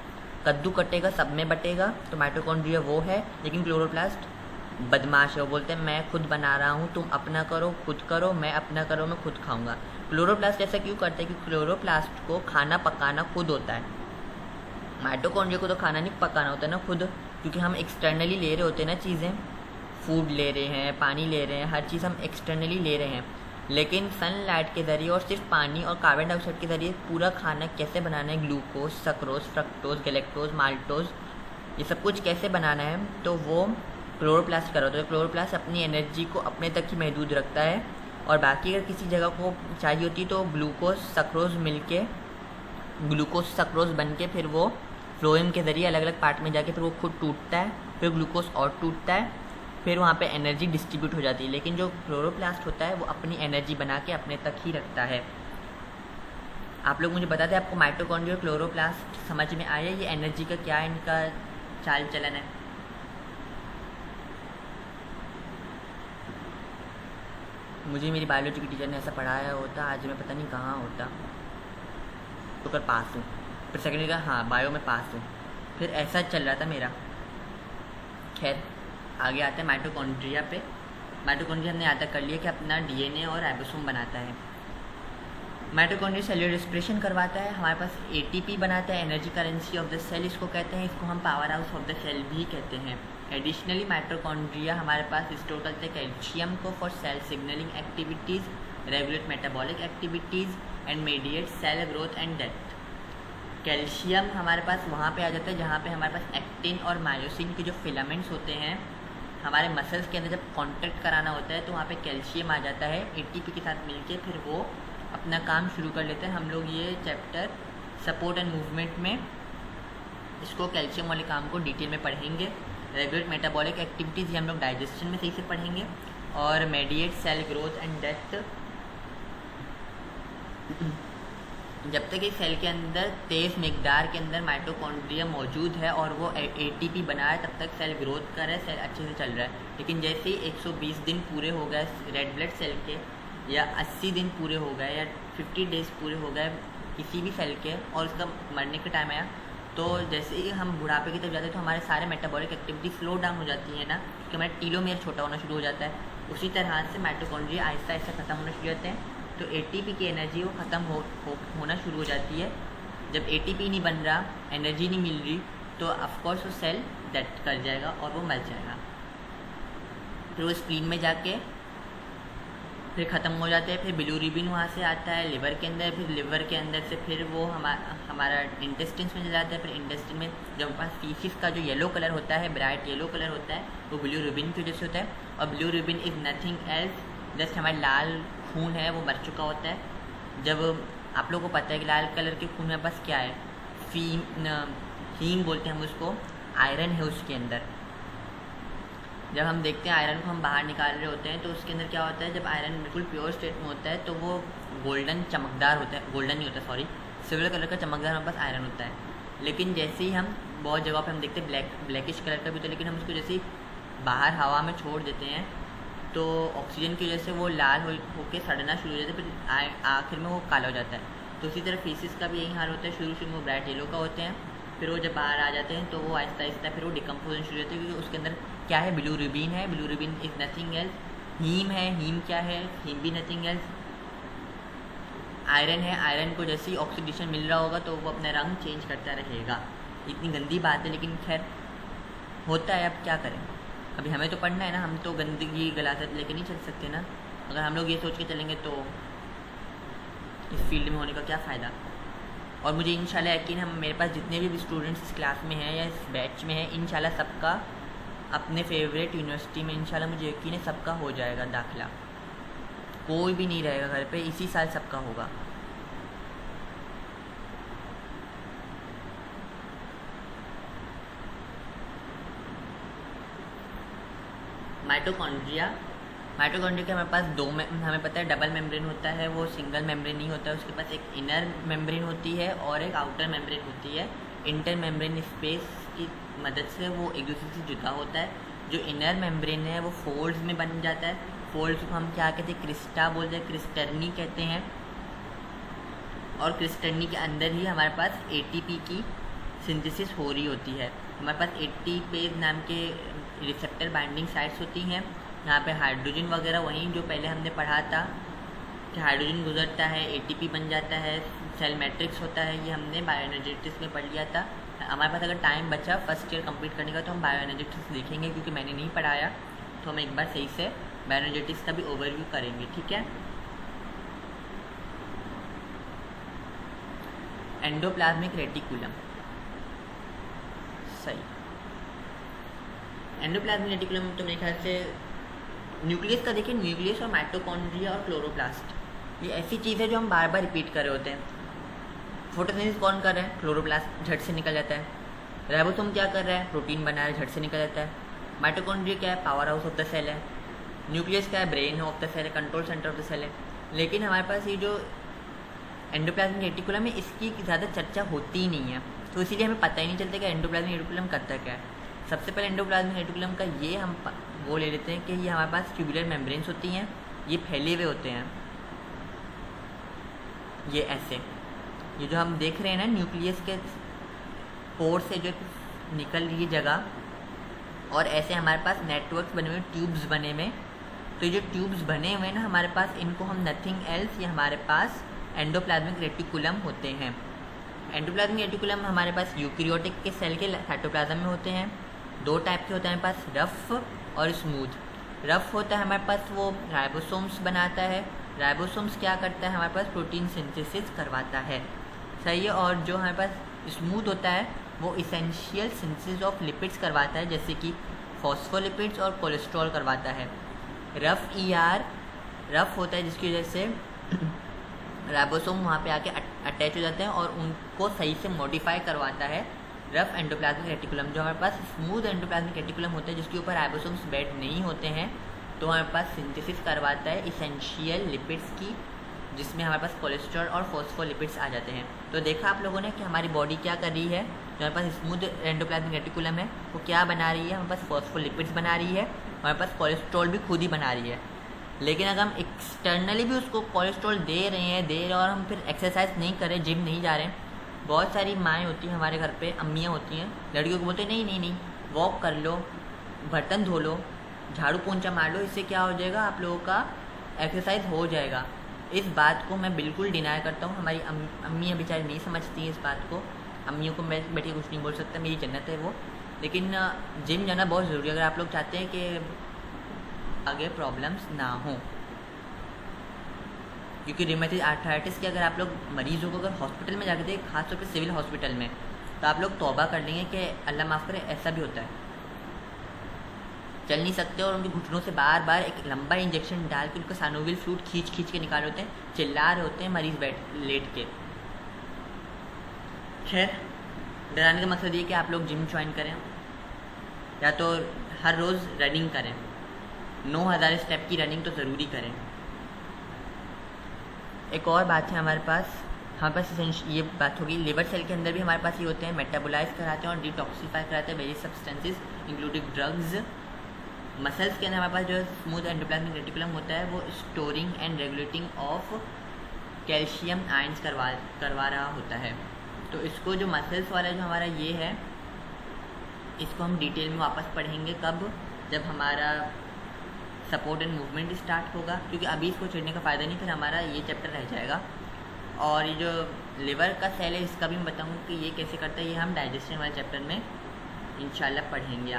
Speaker 1: कद्दू कटेगा सब में बटेगा, तो माइटोकॉन्ड्रिया वो है, लेकिन क्लोरोप्लास्ट बदमाश है। वो बोलते हैं मैं खुद बना रहा हूँ, तुम अपना करो खुद करो, मैं अपना करो मैं खुद खाऊंगा। क्लोरोप्लास्ट ऐसा क्यों करते हैं कि क्लोरोप्लास्ट को खाना पकाना खुद होता है। माइटोकॉन्ड्रिया को तो खाना नहीं पकाना होता है ना खुद, क्योंकि हम एक्सटर्नली ले रहे होते हैं ना चीज़ें, फूड ले रहे हैं, पानी ले रहे हैं, हर चीज़ हम एक्सटर्नली ले रहे हैं। लेकिन सनलाइट के ज़रिए और सिर्फ पानी और कार्बन डाइऑक्साइड के ज़रिए पूरा खाना कैसे बनाना है, glucose, sucrose, fructose, galactose, maltose, ये सब कुछ कैसे बनाना है, तो वो क्लोरोप्लास्ट कर होता है। क्लोरोप्लास्ट अपनी एनर्जी को अपने तक ही महदूद रखता है, और बाकी अगर किसी जगह को चाहिए होती तो ग्लूकोज सक्रोज मिलके ग्लूकोज सक्रोज बन के फिर वो फ्लोएम के ज़रिए अलग अलग पार्ट में जाके फिर वो खुद टूटता है, फिर ग्लूकोज और टूटता है, फिर वहाँ पे एनर्जी डिस्ट्रीब्यूट हो जाती है। लेकिन जो क्लोरोप्लास्ट होता है वो अपनी एनर्जी बना के अपने तक ही रखता है। आप लोग मुझे बता दें आपको माइटोकॉन्ड्रिया और क्लोरोप्लास्ट समझ में आया, ये एनर्जी का क्या इनका चाल चलन है? मुझे मेरी बायोलॉजी की टीचर ने ऐसा पढ़ाया होता, आज मैं पता नहीं कहाँ होता, तो कर पास हूँ, फिर सेकेंड का हाँ बायो में पास हूँ, फिर ऐसा चल रहा था मेरा। खैर आगे आते हैं माइटोकॉन्ड्रिया पे। माइटोकॉन्ड्रिया हमने यहाँ तक कर लिया कि अपना डीएनए और राइबोसोम बनाता है। माइटोकॉन्ड्रिया सेलुलर रेस्पिरेशन करवाता है, हमारे पास एटीपी बनाता है, energy currency of the cell इसको कहते हैं, इसको हम power house of the cell भी कहते हैं। एडिशनली माइटोकॉन्ड्रिया हमारे पास स्टोर करते हैं कैल्शियम को for cell signalling activities regulate metabolic activities and mediate cell growth and death. Calcium हमारे पास वहाँ पे आ जाता है जहाँ पे हमारे पास एक्टिन और मायोसिन के जो फिलामेंट्स होते हैं हमारे मसल्स के अंदर जब कॉन्टैक्ट कराना होता है तो वहाँ पे कैल्शियम आ जाता है एटीपी के साथ मिलके, फिर वो अपना काम शुरू कर लेते हैं। हम लोग ये चैप्टर सपोर्ट एंड मूवमेंट में इसको कैल्शियम वाले काम को डिटेल में पढ़ेंगे। रेगुलेट मेटाबॉलिक एक्टिविटीज़ ये हम लोग डाइजेशन में सही से पढ़ेंगे। और mediate cell growth and death, जब तक इस सेल के अंदर तेज़ मिकदार के अंदर माइटोकॉन्ड्रिया मौजूद है और वो एटीपी बना है तब तक सेल ग्रोथ कर रहा है, सेल अच्छे से चल रहा है। लेकिन जैसे ही 120 दिन पूरे हो गए रेड ब्लड सेल के, या 80 दिन पूरे हो गए, या 50 डेज़ पूरे हो गए किसी भी सेल के, और उसका मरने का टाइम आया, तो जैसे ही हम बुढ़ापे की तरफ जाते हैं तो हमारे सारे मेटाबॉलिक एक्टिविटी स्लो डाउन हो जाती है ना, क्योंकि हमारा टीलोमेयर छोटा होना शुरू हो जाता है। उसी तरह से माइटोकॉन्ड्रिया आहिस्ता आहिस्ता ख़त्म होना शुरू हो जाते हैं, तो एटीपी की एनर्जी वो ख़त्म होना शुरू हो जाती है। जब एटीपी नहीं बन रहा, एनर्जी नहीं मिल रही, तो ऑफकोर्स वो सेल डेथ कर जाएगा और वो मर जाएगा। फिर वो स्प्लीन में जाके फिर ख़त्म हो जाते हैं। फिर बिलुरिबिन वहाँ से आता है लिवर के अंदर, फिर लिवर के अंदर से फिर वो हमारा इंटेस्टिन्स में चला जाता है। फिर इंटेस्टिन में जो हमारे पास फीसिस का जो येलो कलर होता है, ब्राइट येलो कलर होता है, वो बिलुरिबिन की वजह से होता है। और बिलुरिबिन इज़ नथिंग एल्स, जस्ट हमारा लाल खून है वो मर चुका होता है। जब आप लोगों को पता है कि लाल कलर के खून में बस क्या है, हीम बोलते हैं हम उसको, आयरन है उसके अंदर। जब हम देखते हैं आयरन को हम बाहर निकाल रहे होते हैं तो उसके अंदर क्या होता है, जब आयरन बिल्कुल प्योर स्टेट में होता है तो वो गोल्डन चमकदार होता है, गोल्डन नहीं होता सॉरी, सिल्वर कलर का चमकदार हमारे पास आयरन होता है। लेकिन जैसे ही हम बहुत जगह पे हम देखते हैं ब्लैकिश कलर का भी होता है, लेकिन हम उसको जैसे ही बाहर हवा में छोड़ देते हैं तो ऑक्सीजन की वजह से वो लाल होकर सड़ना शुरू हो जाता है, फिर आखिर में वो काला हो जाता है। तो उसी तरह फीसिस का भी यही हाल होता है, शुरू में वो ब्राइट येलो का होते हैं, फिर वो जब बाहर आ जाते हैं तो वो आहिस्ता आहिस्ता फिर वो डिकम्पोजन शुरू होती है, क्योंकि उसके अंदर क्या है, बिलुरिबिन है। बिलुरिबिन इज़ नथिंग एल्स। हीम है, हीम क्या है, हीम भी नथिंग एल्स। आयरन है, आयरन को जैसे ही ऑक्सीडेशन मिल रहा होगा तो वो अपना रंग चेंज करता रहेगा। इतनी गंदी बात है लेकिन खैर होता है, अब क्या करें। अभी हमें तो पढ़ना है ना, हम तो गंदगी गलासत लेके नहीं चल सकते ना। अगर हम लोग ये सोच के चलेंगे तो इस फील्ड में होने का क्या फ़ायदा। और मुझे इंशाल्लाह यकीन है, मेरे पास जितने भी स्टूडेंट्स इस क्लास में हैं या इस बैच में हैं, इंशाल्लाह सबका अपने फेवरेट यूनिवर्सिटी में इंशाल्लाह मुझे यकीन है सबका हो जाएगा दाखिला। कोई भी नहीं रहेगा घर पे, इसी साल सबका होगा। माइटोकॉन्ड्रिया के हमारे पास हमें पता है डबल मेम्ब्रेन होता है, वो सिंगल मेम्ब्रेन नहीं होता है। उसके पास एक इनर मेम्ब्रेन होती है और एक आउटर मेम्ब्रेन होती है। इंटर मेम्ब्रेन स्पेस की मदद से वो एक दूसरे से जुदा होता है। जो इनर मेम्ब्रेन है वो फोल्ड्स में बन जाता है। फोल्ड्स को हम क्या कहते हैं, क्रिस्टा बोलते हैं, क्रिस्टर्नी कहते हैं। और क्रिस्टर्नी के अंदर ही हमारे पास एटीपी की सिंथेसिस हो रही होती है। हमारे पास एटीपेज नाम के रिसेप्टर बाइंडिंग साइट्स होती हैं। यहाँ पे हाइड्रोजन वगैरह, वहीं जो पहले हमने पढ़ा था कि हाइड्रोजन गुजरता है, एटीपी बन जाता है, सेल मैट्रिक्स होता है, ये हमने बायोएनर्जेटिक्स में पढ़ लिया था। हमारे पास अगर टाइम बचा फर्स्ट ईयर कंप्लीट करने का तो हम बायोएनर्जेटिक्स देखेंगे, क्योंकि मैंने नहीं पढ़ाया, तो हम एक बार सही से बायोएनर्जेटिक्स का भी ओवरव्यू करेंगे, ठीक है। एंडोप्लाज्मिक रेटिकुलम, सही। एंडोप्लाज्मिक रेटिकुलम तो मेरे ख्याल से न्यूक्लियस का देखिए, न्यूक्लियस और माइटोकॉन्ड्रिया और क्लोरोप्लास्ट, ये ऐसी चीज़ है जो हम बार बार रिपीट कर रहे होते हैं। फोटोसिंथेसिस कौन कर रहा है, क्लोरोप्लास्ट झट से निकल जाता है। राइबोसोम क्या कर रहा है, प्रोटीन बना रहा है, झट से निकल जाता है। माइटोकॉन्ड्रिया क्या है, power house of the cell है। न्यूक्लियस क्या है, ब्रेन ऑफ द सेल है, control centre of the cell है। लेकिन हमारे पास ये जो एंडोप्लाज्मिक रेटिकुलम है इसकी ज़्यादा चर्चा होती ही नहीं है, तो इसीलिए हमें पता ही नहीं चलता कि एंडोप्लाज्मिक रेटिकुलम करता क्या है। सबसे पहले एंडोप्लाज्मिक रेटिकुलम का ये हम वो ले लेते हैं कि ये हमारे पास ट्यूबुलर मेम्ब्रेन्स होती हैं, ये फैले हुए होते हैं, ये ऐसे, ये जो हम देख रहे हैं ना न्यूक्लियस के पोर से जो निकल रही है जगह, और ऐसे हमारे पास नेटवर्क्स बने हुए, ट्यूब्स बने हुए। तो ये जो ट्यूब्स बने हुए हैं ना हमारे पास, इनको हम नथिंग एल्स, ये हमारे पास एंडोप्लाज्मिक रेटिकुलम होते हैं। एंडोप्लाज्मिक रेटिकुलम हमारे पास यूकैरियोटिक के सेल के साइटोप्लाज्म में होते हैं। दो टाइप के होते हैं हमारे पास, रफ और स्मूथ। रफ होता है हमारे पास वो राइबोसोम्स बनाता है, राइबोसोम्स क्या करता है, हमारे पास प्रोटीन सिंथेसिस करवाता है, सही है। और जो हमारे पास स्मूथ होता है वो इसेंशियल सिंथेसिस ऑफ लिपिड्स करवाता है, जैसे कि फॉस्फोलिपिड्स और कोलेस्ट्रॉल करवाता है। रफ रफ होता है, जिसकी वजह से राइबोसोम वहाँ पे आके अटैच हो जाते हैं और उनको सही से मॉडिफाई करवाता है। रफ एंडोप्लाज्मिक रेटिकुलम, जो हमारे पास स्मूथ एंडोप्लाज्मिक रेटिकुलम होता है जिसके ऊपर राइबोसोम्स बैठ नहीं होते हैं, तो हमारे पास सिंथेसिस करवाता है इसेंशियल लिपिड्स की, जिसमें हमारे पास कोलेस्ट्रॉल और फॉस्फोलिपिड्स आ जाते हैं। तो देखा आप लोगों ने कि हमारी बॉडी क्या कर रही है, जो हमारे पास स्मूथ एंडोप्लाज्मिक रेटिकुलम है वो क्या बना रही है, हमारे पास फॉस्फोलिपिड्स बना रही है, हमारे पास कोलेस्ट्रॉल भी खुद ही बना रही है। लेकिन अगर हम एक्सटर्नली भी उसको कोलेस्ट्रॉल दे रहे हैं और हम फिर एक्सरसाइज नहीं कर रहे, जिम नहीं जा रहे हैं, बहुत सारी माएँ होती हैं हमारे घर पे, अम्मियाँ होती हैं, लड़कियों को बोलते हैं नहीं नहीं नहीं वॉक कर लो, बर्तन धो लो, झाड़ू पोंछा मार लो, इससे क्या हो जाएगा, आप लोगों का एक्सरसाइज हो जाएगा। इस बात को मैं बिल्कुल डिनाई करता हूँ। हमारी अम्मियाँ बेचारी नहीं समझती हैं इस बात को। अम्मियों को मैं बैठ के कुछ नहीं बोल सकता, मेरी जन्नत है वो। लेकिन जिम जाना बहुत ज़रूरी है अगर आप लोग चाहते हैं कि आगे प्रॉब्लम्स ना हो, क्योंकि रिमेटिज आर्थराइटिस के अगर आप लोग मरीजों को अगर हॉस्पिटल में जाके देखें, खासतौर पे सिविल हॉस्पिटल में, तो आप लोग तौबा कर लेंगे कि अल्लाह माफ़ करे ऐसा भी होता है। चल नहीं सकते और उनके घुटनों से बार बार एक लंबा इंजेक्शन डाल के उनका साइनोवियल फ्लूइड खींच के निकाले होते हैं, चिल्ला रहे होते हैं मरीज लेट के। खैर, डराने का मकसद ये कि आप लोग जिम ज्वाइन करें, या तो हर रोज़ रनिंग करें, 9000 स्टेप की रनिंग तो ज़रूरी करें। एक और बात है हमारे पास ये बात होगी, लिवर सेल के अंदर भी हमारे पास ये होते हैं, मेटाबोलाइज कराते हैं और डिटॉक्सीफाई कराते हैं various substances including drugs. Muscles के अंदर हमारे पास जो स्मूथ एंडोप्लाज्मिक रेटिकुलम होता है वो storing and regulating of calcium ions करवा रहा होता है। तो इसको जो मसल्स वाला जो हमारा ये है, इसको हम डिटेल में वापस पढ़ेंगे कब, जब हमारा सपोर्ट एंड मूवमेंट स्टार्ट होगा, क्योंकि अभी इसको छेड़ने का फ़ायदा नहीं, फिर हमारा ये चैप्टर रह जाएगा। और ये जो लिवर का सेल है इसका भी मैं बताऊँगा कि ये कैसे करता है, ये हम डाइजेशन वाले चैप्टर में इंशाल्लाह पढ़ेंगे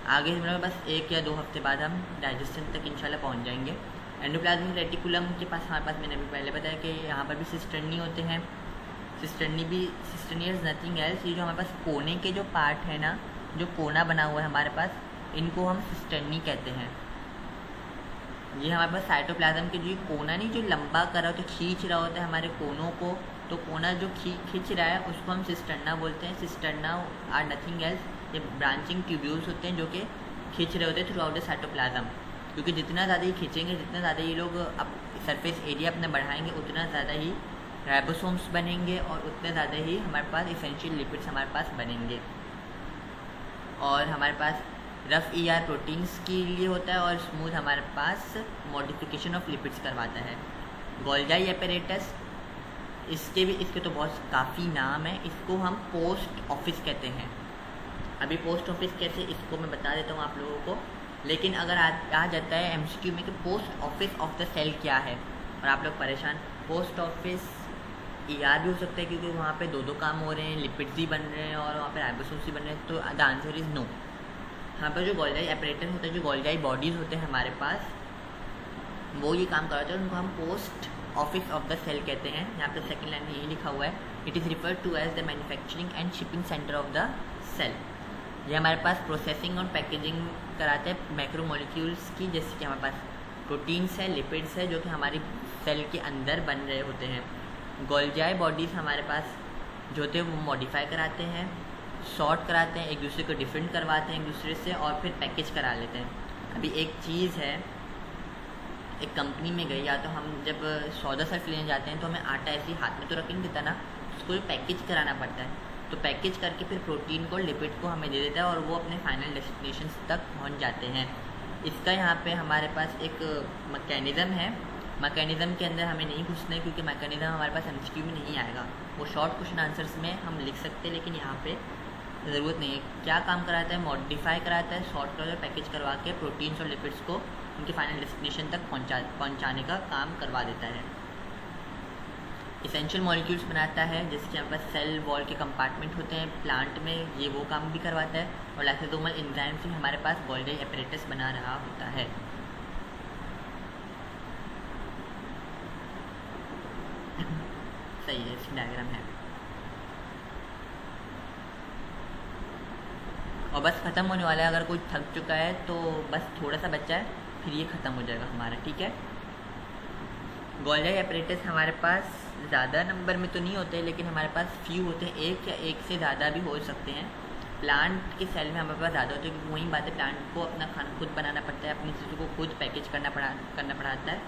Speaker 1: आगे मतलब बस 1 या 2 हफ्ते बाद हम डाइजेशन तक इंशाल्लाह पहुंच जाएंगे। एंडोप्लाज्मिक रेटिकुलम के पास हमारे पास, मैंने अभी पहले बताया कि यहाँ पर भी सिस्टर्नी होते हैं। सिस्टर्नी इज नथिंग एल्स, ये जो हमारे पास कोने के जो पार्ट है ना, जो कोना बना हुआ है हमारे पास, इनको हम सिस्टर्नी कहते हैं। ये हमारे पास साइटोप्लाज्म के जो कोना नहीं, जो लंबा कर रहा होता है, खींच रहा होता है हमारे कोनों को, तो कोना जो खींच रहा है उसको हम सिस्टर्ना बोलते हैं। सिस्टर्ना आर नथिंग एल्स, ये ब्रांचिंग ट्यूब्यूल्स होते हैं जो कि खींच रहे होते हैं थ्रू आउट द साइटोप्लाज्म, क्योंकि जितना ज़्यादा ही खींचेंगे, जितना ज़्यादा ये लोग अब सरफेस एरिया अपना बढ़ाएंगे, उतना ज़्यादा ही राइबोसोम्स बनेंगे और उतने ज़्यादा ही हमारे पास इसेंशियल लिपिड्स हमारे पास बनेंगे। और हमारे पास रफ प्रोटीन्स के लिए होता है और स्मूथ हमारे पास मॉडिफिकेशन ऑफ लिपिड्स करवाता है। गोल्जाई एपरेटस, इसके तो बहुत काफ़ी नाम है। इसको हम पोस्ट ऑफिस कहते हैं। अभी पोस्ट ऑफिस कैसे, इसको मैं बता देता हूँ आप लोगों को। लेकिन अगर आ जाता है एमसीक्यू में कि post office of the cell क्या है, और आप लोग परेशान, पोस्ट ऑफिस ER भी हो सकता है, क्योंकि वहाँ पे दो काम हो रहे हैं, लिपिड्स भी बन रहे हैं और वहाँ पे राइबोसोम्स भी बन रहे हैं। तो द आंसर इज़ नो। यहाँ पर जो गोल्जाई एपरेटस होता है, जो गोल्जाई बॉडीज़ होते हैं हमारे पास, वो ये काम करते हैं, उनको हम post office of the cell कहते हैं। यहाँ पे सेकंड लाइन में यही लिखा हुआ है, it is referred to as the manufacturing and shipping centre of the cell. ये हमारे पास प्रोसेसिंग और पैकेजिंग कराते हैं मैक्रोमोलिक्यूल्स की, जैसे कि हमारे पास प्रोटीन्स है, लिपिड्स है, जो कि हमारी सेल के अंदर बन रहे होते हैं। गोल्जाई बॉडीज़ हमारे पास जो होते हैं वो मॉडिफाई कराते हैं, सॉर्ट कराते हैं, एक दूसरे को डिफरेंट करवाते हैं एक दूसरे से, और फिर पैकेज करा लेते हैं। अभी एक चीज़ है, एक कंपनी में गई, या तो हम जब सौदा सर्फ लेने जाते हैं तो हमें आटा ऐसे ही हाथ में तो रख नहीं देता ना, उसको पैकेज कराना पड़ता है। तो पैकेज करके फिर प्रोटीन को, लिपिड को हमें दे देता है और वो अपने फाइनल डेस्टिनेशन तक पहुंच जाते हैं। इसका यहाँ पे हमारे पास एक मैकेनिज़्म है। मैकेनिज़्म के अंदर हमें नहीं घुसना है, क्योंकि मैकेनिज़्म हमारे पास एमसीक्यू में नहीं आएगा। वो शॉर्ट क्वेश्चन आंसर्स में हम लिख सकते हैं, लेकिन यहाँ पे ज़रूरत नहीं है। क्या काम कराता है, मॉडिफाई कराता है, सॉर्ट कर पैकेज करवा के प्रोटीन्स और लिपिड्स को उनके फाइनल डेस्टिनेशन तक पहुँचाने का काम करवा देता है। इसेंशियल मॉलिक्यूल्स बनाता है, जैसे कि हमारे पास सेल वॉल के कंपार्टमेंट होते हैं प्लांट में, ये वो काम भी करवाता है। और लाइसोसोमल एंजाइम से हमारे पास गोल्जाई एपरेटस बना रहा होता है। ये इसकी डायग्राम है। और बस ख़त्म होने वाला है, अगर कोई थक चुका है तो बस थोड़ा सा बच्चा है, फिर ये ख़त्म हो जाएगा हमारा, ठीक है। गोल्गी एपरेटस हमारे पास ज़्यादा नंबर में तो नहीं होते, लेकिन हमारे पास फ्यू होते हैं, एक या एक से ज़्यादा भी हो सकते हैं। प्लांट के सेल में हमारे पास ज़्यादा होते हैं, क्योंकि वही बात है, प्लांट को अपना खाना खुद बनाना पड़ता है, अपनी चीज़ों को खुद पैकेज करना पड़ता है।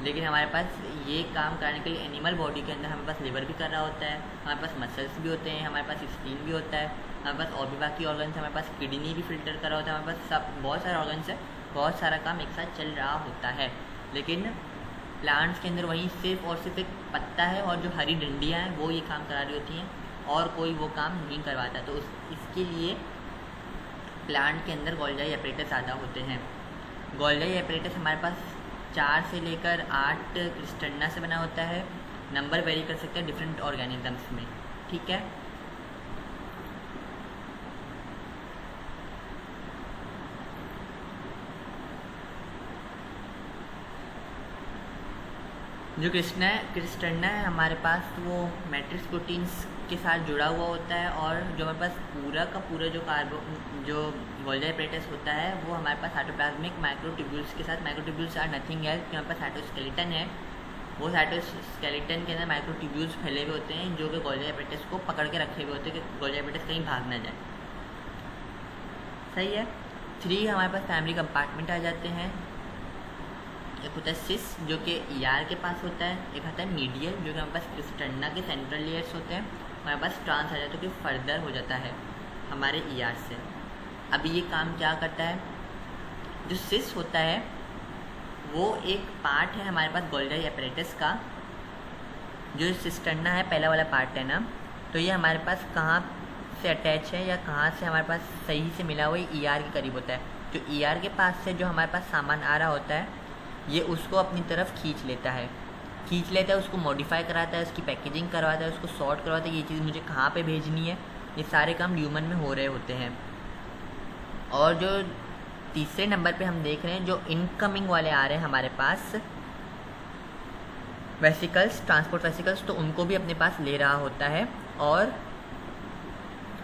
Speaker 1: लेकिन हमारे पास ये काम करने के लिए एनिमल बॉडी के अंदर हमारे पास लिवर भी कर रहा होता है, हमारे पास मसल्स भी होते हैं, हमारे पास स्किन भी होता है, हमारे पास और भी बाकी ऑर्गन्स है, हमारे पास किडनी भी फिल्टर कर रहा होता है, हमारे पास सब बहुत सारे ऑर्गन्स है, बहुत सारा काम एक साथ चल रहा होता है। लेकिन प्लांट्स के अंदर वहीं सिर्फ और सिर्फ एक पत्ता है और जो हरी डंडियाँ हैं वो ये काम करा रही होती हैं, और कोई वो काम नहीं करवाता। तो इसके लिए प्लांट के अंदर गोल्गी एपरेटस ज़्यादा होते हैं। गोल्गी एपरेटस हमारे पास 4 से लेकर 8 क्रिस्टल्ना से बना होता है। नंबर वेरी कर सकते हैं डिफरेंट ऑर्गेनिजम्स में, ठीक है। जो क्रिस्टल्ना है हमारे पास वो मैट्रिक्स प्रोटीन्स के साथ जुड़ा हुआ होता है, और जो हमारे पास पूरा का पूरा जो गोल्गी एपरेटस होता है वो हमारे पास साइटोप्लाज्मिक माइक्रोट्यूब्यूल्स के साथ, माइक्रोट्यूब्यूल्स आर नथिंग एल्स, हमारे पास साइटोस्केलेटन है, वो साइटोस्केलेटन के अंदर माइक्रोट्यूब्यूल्स फैले हुए होते हैं जो कि गोल्गी एपरेटस को पकड़ के रखे हुए होते हैं कि गोल्गी एपरेटस कहीं भाग ना जाए, सही है। 3 हमारे पास फैमिली कंपार्टमेंट आ जाते हैं। एक होता है सिस जो कि ईआर के पास होता है, एक आता है मीडियल जो कि हमारे पास क्रिस्टल्ना के सेंट्रल लेयर्स होते हैं, हमारे पास ट्रांस आ जाता है कि फर्दर हो जाता है हमारे ईआर से। अभी ये काम क्या करता है, जो सिस होता है वो एक पार्ट है हमारे पास गोल्गी एपरेटस का, जो सिस्टर्ना है पहला वाला पार्ट है ना, तो ये हमारे पास कहाँ से अटैच है या कहाँ से हमारे पास सही से मिला हुआ ईआर के करीब होता है। जो ईआर के पास से जो हमारे पास सामान आ रहा होता है ये उसको अपनी तरफ खींच लेता है, उसको मॉडिफाई कराता है, उसकी पैकेजिंग करवाता है, उसको सॉर्ट करवाता है, ये चीज़ मुझे कहाँ पे भेजनी है, ये सारे काम ल्यूमन में हो रहे होते हैं। और जो तीसरे नंबर पे हम देख रहे हैं जो इनकमिंग वाले आ रहे हैं हमारे पास वेसिकल्स, ट्रांसपोर्ट वेसिकल्स, तो उनको भी अपने पास ले रहा होता है और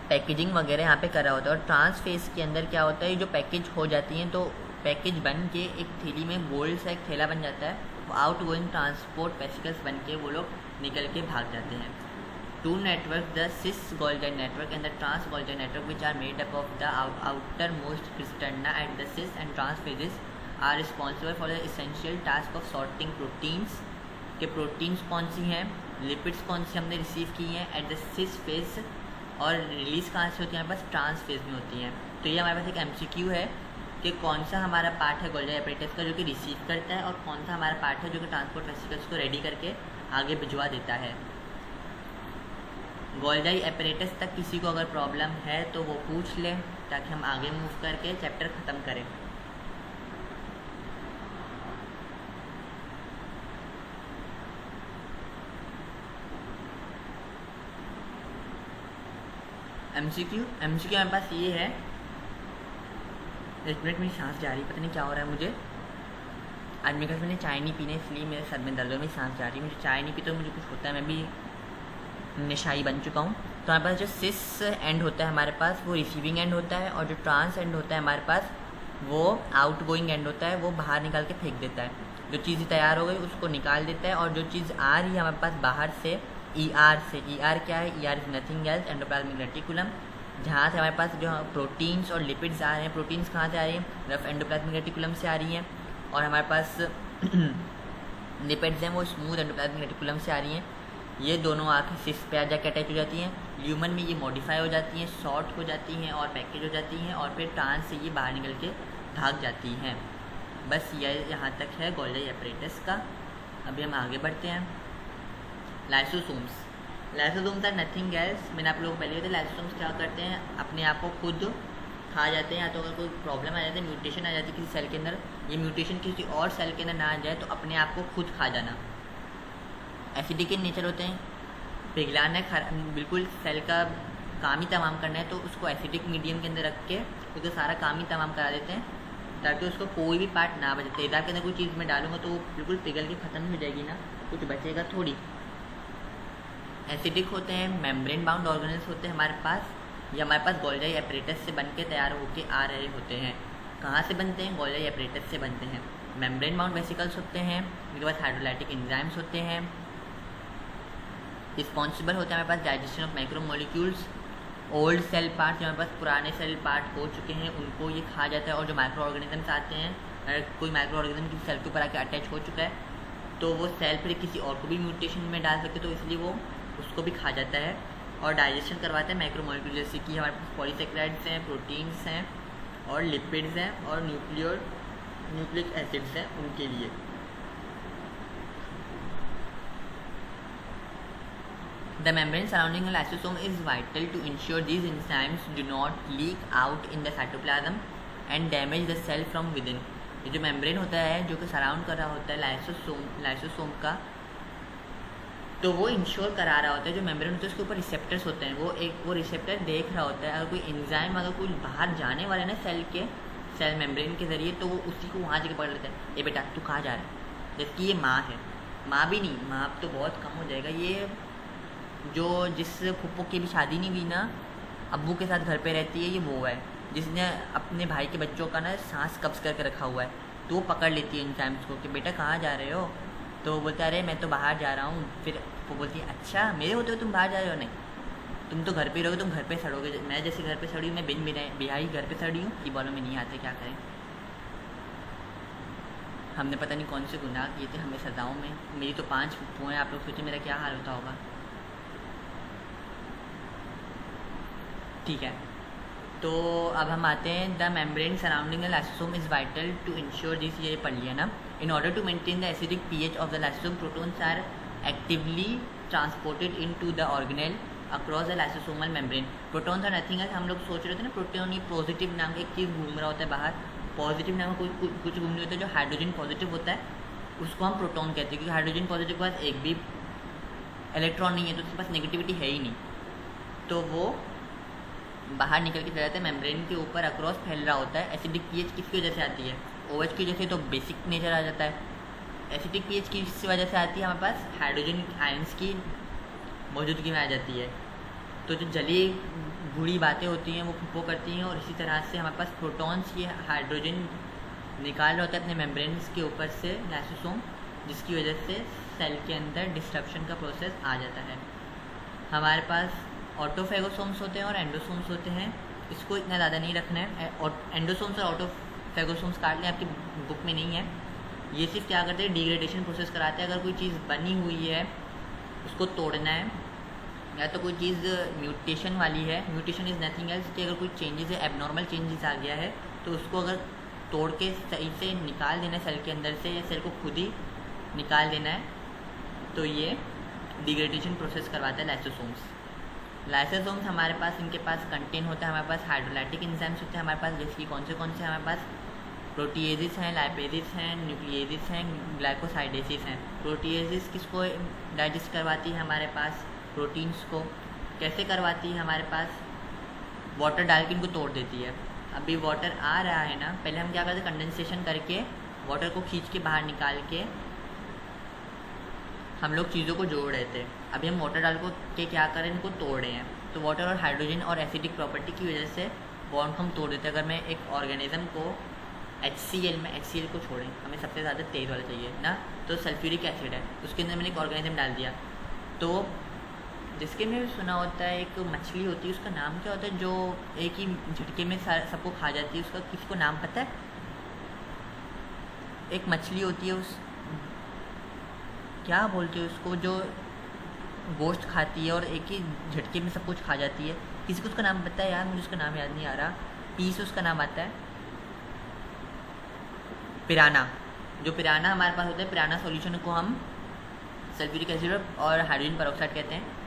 Speaker 1: पैकेजिंग वगैरह यहाँ पे कर रहा होता है। और ट्रांस फेज के अंदर क्या होता है, जो पैकेज हो जाती हैं तो पैकेज बन के एक थैली में गोल सा एक थैला बन जाता है, आउट गोइंग ट्रांसपोर्ट वेसिकल्स बन के वो लोग निकल के भाग जाते हैं। 2 networks, the cis Golgi network and the trans Golgi network, which are made up of the outermost cisterna and the cis and trans phases, are responsible for the essential task of sorting proteins। के प्रोटीन्स कौन सी हैं, लिपिड्स कौन सी हमने रिसीव की हैं एट द सिस फेज, और रिलीज़ कहाँ से होती है हमारे पास, ट्रांस फेज में होती हैं। तो ये हमारे पास एक MCQ है कि कौन सा हमारा पार्ट है गोल्गी एपरेटस का जो कि रिसीव करता है, और कौन सा हमारा पार्ट है जो कि ट्रांसपोर्ट वेसिकल्स को रेडी करके आगे भिजवा देता है। गोल्गी एपरेटस तक किसी को अगर प्रॉब्लम है तो वो पूछ ले, ताकि हम आगे मूव करके चैप्टर ख़त्म करें। MCQ हमारे पास ये है, एक मिनट मेरी सांस जा रही है, पता नहीं क्या हो रहा है मुझे। आज मेरे घर मैंने चाय नहीं पीने, इसलिए मेरे सर में दर्द हो, मेरी सांस जा रही है। मुझे चाय नहीं पी तो मुझे कुछ होता है, मैं भी नशाई बन चुका हूँ। तो हमारे पास जो सिस एंड होता है हमारे पास वो रिसीविंग एंड होता है, और जो ट्रांस एंड होता है हमारे पास वो आउट गोइंग एंड होता है, वो बाहर निकाल के फेंक देता है। जो चीज़ तैयार हो गई उसको निकाल देता है, और जो चीज़ आ रही है हमारे पास बाहर से ER से, ER क्या है, ER is nothing else endoplasmic reticulum, जहाँ से हमारे पास जो प्रोटीन्स और लिपिड्स आ रहे हैं, प्रोटीन्स कहाँ से आ रही हैं, रफ एंडोप्लाज्मिक रेटिकुलम से आ रही हैं, और हमारे पास लिपिड्स हैं वो स्मूथ एंडोप्लाज्मिक रेटिकुलम से आ रही हैं। ये दोनों आके सिस पे आ जाके अटैच हो जाती हैं, ल्यूमन में ये मॉडिफाई हो जाती हैं, शॉर्ट हो जाती हैं और पैकेज हो जाती हैं, और फिर ट्रांस से ये बाहर निकल के भाग जाती हैं। बस ये यहाँ तक है गोल्गी एपरेटस का। अभी हम आगे बढ़ते हैं। लाइसोसोम्स आर नथिंग एल्स, मैंने आप लोगों को पहले बताया। लाइसोसोम्स क्या करते हैं, अपने आप को खुद खा जाते हैं, या तो अगर कोई प्रॉब्लम आ जाती है, म्यूटेशन आ जाती है किसी सेल के अंदर, ये म्यूटेशन किसी और सेल के अंदर ना आ जाए तो अपने आप को खुद खा जाना। एसिडिक इन नेचर होते हैं, पिघलाना बिल्कुल सेल का काम ही तमाम करना है तो उसको एसिडिक मीडियम के अंदर रख के उसका सारा काम ही तमाम करा देते हैं, ताकि उसको कोई भी पार्ट ना बचे। तेज़ाब के अंदर कोई चीज़ में डालूंगा तो वो बिल्कुल पिघल के ख़त्म हो जाएगी ना, कुछ बचेगा थोड़ी। एसिडिक होते हैं, मेम्ब्रेन बाउंड ऑर्गेनेल्स होते हैं हमारे पास, ये हमारे पास गोल्गी एपरेटस से बन के तैयार होके आ रहे होते हैं। कहाँ से बनते हैं? गोल्गी एपरेटस से बनते हैं। मेम्ब्रेन बाउंड वेसिकल्स होते हैं, इनके पास हाइड्रोलाइटिक एंजाइम्स होते हैं, रिस्पॉन्सिबल होते हैं हमारे पास digestion of macromolecules. Old cell part जो हमारे पास पुराने सेल पार्ट हो चुके हैं उनको ये खा जाता है, और जो माइक्रो ऑर्गेनिजम्स आते हैं, अगर कोई माइक्रो ऑर्गेनिज्म किसी सेल के ऊपर आके अटैच हो चुका है तो वो सेल फिर किसी और को भी म्यूटेशन में डाल सकते, तो इसलिए वो उसको भी खा जाता है और डाइजेशन करवाता है मैक्रोमोलिक्यूल, जैसे कि हमारे पास पॉलीसेक्राइड्स हैं, प्रोटीन्स हैं और लिपिड्स हैं और न्यूक्लिक एसिड्स हैं उनके लिए। The membrane surrounding a lysosome is vital to ensure these enzymes do not leak out in the cytoplasm and damage the cell from within। ये जो मेम्ब्रेन होता है जो कि सराउंड कर रहा होता है लाइसोसोम का, तो वो इंश्योर करा रहा होता है, जो मेम्ब्रेन होता है उसके ऊपर रिसेप्टर्स होते हैं, वो रिसेप्टर देख रहा होता है अगर कोई एंजाइम अगर कोई बाहर जाने वाला है ना सेल मेम्ब्रेन के ज़रिए, तो वो उसी को वहाँ जगह पकड़ लेता है, ये बेटा तू कहाँ जा रहा है। जबकि ये माँ है, माँ भी नहीं, माँ तो बहुत कम हो जाएगा, ये जो जिस फुप्पो की भी शादी नहीं हुई ना, अब्बू के साथ घर पे रहती है, ये वो है जिसने अपने भाई के बच्चों का ना सांस कब्ज करके रखा हुआ है, तो वो पकड़ लेती है एंजाइम्स को कि बेटा कहाँ जा रहे हो, तो वो बोलता है अरे मैं तो बाहर जा रहा हूँ। फिर वो बोलती है अच्छा मेरे होते हो तुम बाहर जा रहे हो? नहीं, तुम तो घर पे रहोगे, तुम घर पे सड़ोगे, मैं जैसे घर पे सड़ी हूँ, मैं बिन बिहाई घर पे सड़ी हूँ, ये बोलो में नहीं आते, क्या करें। हमने पता नहीं कौन से गुनाह किए थे, हमें सजाओं में, मेरी तो 5 फुप्पो हैं, आप लोग सोचें मेरा क्या हाल होता होगा। ठीक है, तो अब हम आते हैं the membrane surrounding the lysosome is vital to ensure this, ये पढ़ लिया ना। In order to maintain the acidic pH of the lysosome, protons are actively transported into the organelle across the lysosomal membrane. Protons are nothing else, हम लोग सोच रहे थे ना प्रोटॉन ये पॉजिटिव नाम का एक चीज़ घूम रहा होता है बाहर, पॉजिटिव नाम का कुछ घूम नहीं होता है, जो हाइड्रोजन पॉजिटिव होता है उसको हम प्रोटॉन कहते हैं, क्योंकि हाइड्रोजन पॉजिटिव के पास एक भी इलेक्ट्रॉन नहीं है, तो उसके पास नेगेटिविटी है ही नहीं, तो वो बाहर निकल के चला जाता है, मेम्ब्रेन के ऊपर अक्रॉस फैल रहा होता है। एसिडिक पीएच किसकी वजह से आती है? OH की वजह से, तो बेसिक नेचर आ जाता है। एसिडिक पीएच किस वजह से आती है? हमारे पास हाइड्रोजन आयंस की मौजूदगी में आ जाती है, तो जो जली बुरी बातें होती हैं वो फुप्पो करती हैं, और इसी तरह से हमारे पास प्रोटॉन्स ये हाइड्रोजन निकाल रहा होता है अपने मेम्ब्रेन्स के ऊपर से लाइसोसोम, जिसकी वजह से सेल के अंदर डिस्ट्रप्शन का प्रोसेस आ जाता है। हमारे पास ऑटोफेगोसोम्स होते हैं और एंडोसोम्स होते हैं, इसको इतना ज़्यादा नहीं रखना है। एंडोसोम्स और ऑटोफेगोसोम्स काट लें, आपकी बुक में नहीं है। ये सिर्फ क्या करते हैं, डिग्रेडेशन प्रोसेस कराते हैं। अगर कोई चीज़ बनी हुई है उसको तोड़ना है, या तो कोई चीज़ म्यूटेशन वाली है, म्यूटेशन इज़ नथिंग एल्स कि अगर कोई चेंजेस है, एबनॉर्मल चेंजेस आ गया है, तो उसको अगर तोड़ के सही से निकाल देना है सेल के अंदर से, या सेल को खुद ही निकाल देना है, तो ये डिग्रेडेशन प्रोसेस करवाता है लाइसोसोम्स। लाइसोसोम्स हमारे पास, इनके पास कंटेन होता है, हमारे पास हाइड्रोलाइटिक एंजाइम्स होते हैं हमारे पास, जैसे कि कौन से हमारे पास प्रोटीएजिस हैं, लाइपेजिस हैं, न्यूक्लिएजिस हैं, ग्लाइकोसाइडेसिस हैं। प्रोटीएजिस किसको डाइजेस्ट करवाती है? हमारे पास प्रोटीन्स को। कैसे करवाती है? हमारे पास वाटर डाल के इनको तोड़ देती है। अभी वाटर आ रहा है ना, पहले हम क्या करते हैं, कंडेंसेशन करके वाटर को खींच के बाहर निकाल के हम लोग चीज़ों को जोड़ रहे थे। अभी हम वाटर डाल के क्या करें, इनको तोड़ रहे हैं। तो वाटर और हाइड्रोजन और एसिडिक प्रॉपर्टी की वजह से बॉन्ड को हम तोड़ देते हैं। अगर मैं एक ऑर्गेनिज्म को HCl में HCl को छोड़ें, हमें सबसे ज़्यादा तेज़ वाला चाहिए ना, तो सल्फ्यूरिक एसिड है, उसके अंदर मैंने एक ऑर्गेनिज्म डाल दिया, तो जिसके में सुना होता है एक मछली होती है, उसका नाम क्या होता है जो एक ही झटके में सबको खा जाती है, उसका किसको नाम पता है? एक मछली होती है, उस क्या बोलते हैं उसको, जो गोश्त खाती है और एक ही झटके में सब कुछ खा जाती है, किसी को उसका नाम पता है यार? मुझे उसका नाम याद नहीं आ रहा। पीस उसका नाम आता है, पिराना। जो पिराना हमारे पास होता है, पिराना सॉल्यूशन को हम सल्फ्यूरिक एसिड और हाइड्रोजन पेरोक्साइड कहते हैं।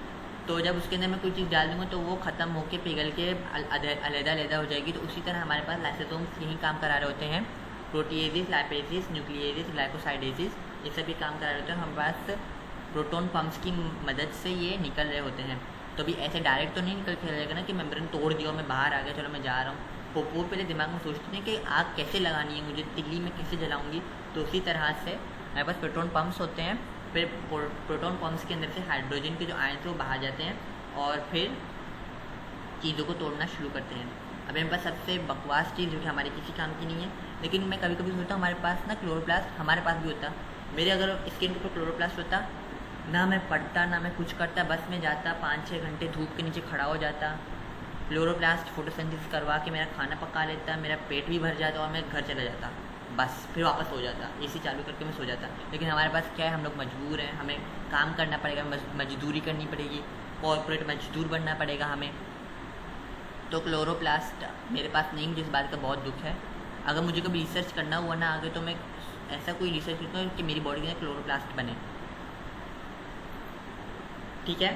Speaker 1: तो जब उसके अंदर मैं कोई चीज़ डाल दूँगा तो वो ख़त्म होकर पिघल के अलग-अलग हो जाएगी। तो उसी तरह हमारे पास लाइसोसोम्स यही काम करा रहे होते हैं। प्रोटीएजिस, लाइपेजिस, न्यूक्लिएजिस, ग्लाइकोसाइडेसिस, ये सभी काम करा रहे होते हैं। हमारे पास प्रोटॉन पंप्स की मदद से ये निकल रहे होते हैं। तो अभी ऐसे डायरेक्ट तो नहीं निकल के रहेगा ना कि मेम्ब्रेन तोड़ दिया और मैं बाहर आ गया, चलो मैं जा रहा हूँ। वो पहले दिमाग में सोचते हैं कि आग कैसे लगानी है मुझे, तिल्ली में कैसे जलाऊंगी। तो उसी तरह से हमारे पास प्रोटॉन पंप्स होते हैं। फिर प्रोटॉन पम्प्स के अंदर से हाइड्रोजन के जो आयन थे वो बाहर जाते हैं और फिर चीज़ों को तोड़ना शुरू करते हैं। अब मेरे पास सबसे बकवास चीज़ जो कि हमारे किसी काम की नहीं है, लेकिन मैं कभी कभी सोचता हूँ हमारे पास ना क्लोरोप्लास्ट हमारे पास भी होता। मेरे अगर स्किन के ऊपर क्लोरोप्लास्ट होता ना, मैं पढ़ता ना मैं कुछ करता, बस में जाता 5-6 घंटे धूप के नीचे खड़ा हो जाता, क्लोरोप्लास्ट फोटोसिंथेसिस करवा के मेरा खाना पका लेता, मेरा पेट भी भर जाता और मैं घर चला जाता, बस फिर वापस सो जाता, एसी चालू करके मैं सो जाता। लेकिन हमारे पास क्या है, हम लोग मजबूर हैं, हमें काम करना पड़ेगा, मजदूरी करनी पड़ेगी, कॉर्पोरेट मजदूर बनना पड़ेगा हमें। तो क्लोरोप्लास्ट मेरे पास नहीं, मुझे इस बात का बहुत दुख है। अगर मुझे कभी रिसर्च करना हुआ ना आगे तो मैं ऐसा कोई रिसर्च करता हूँ कि मेरी बॉडी के अंदर क्लोरोप्लास्ट बने, ठीक है।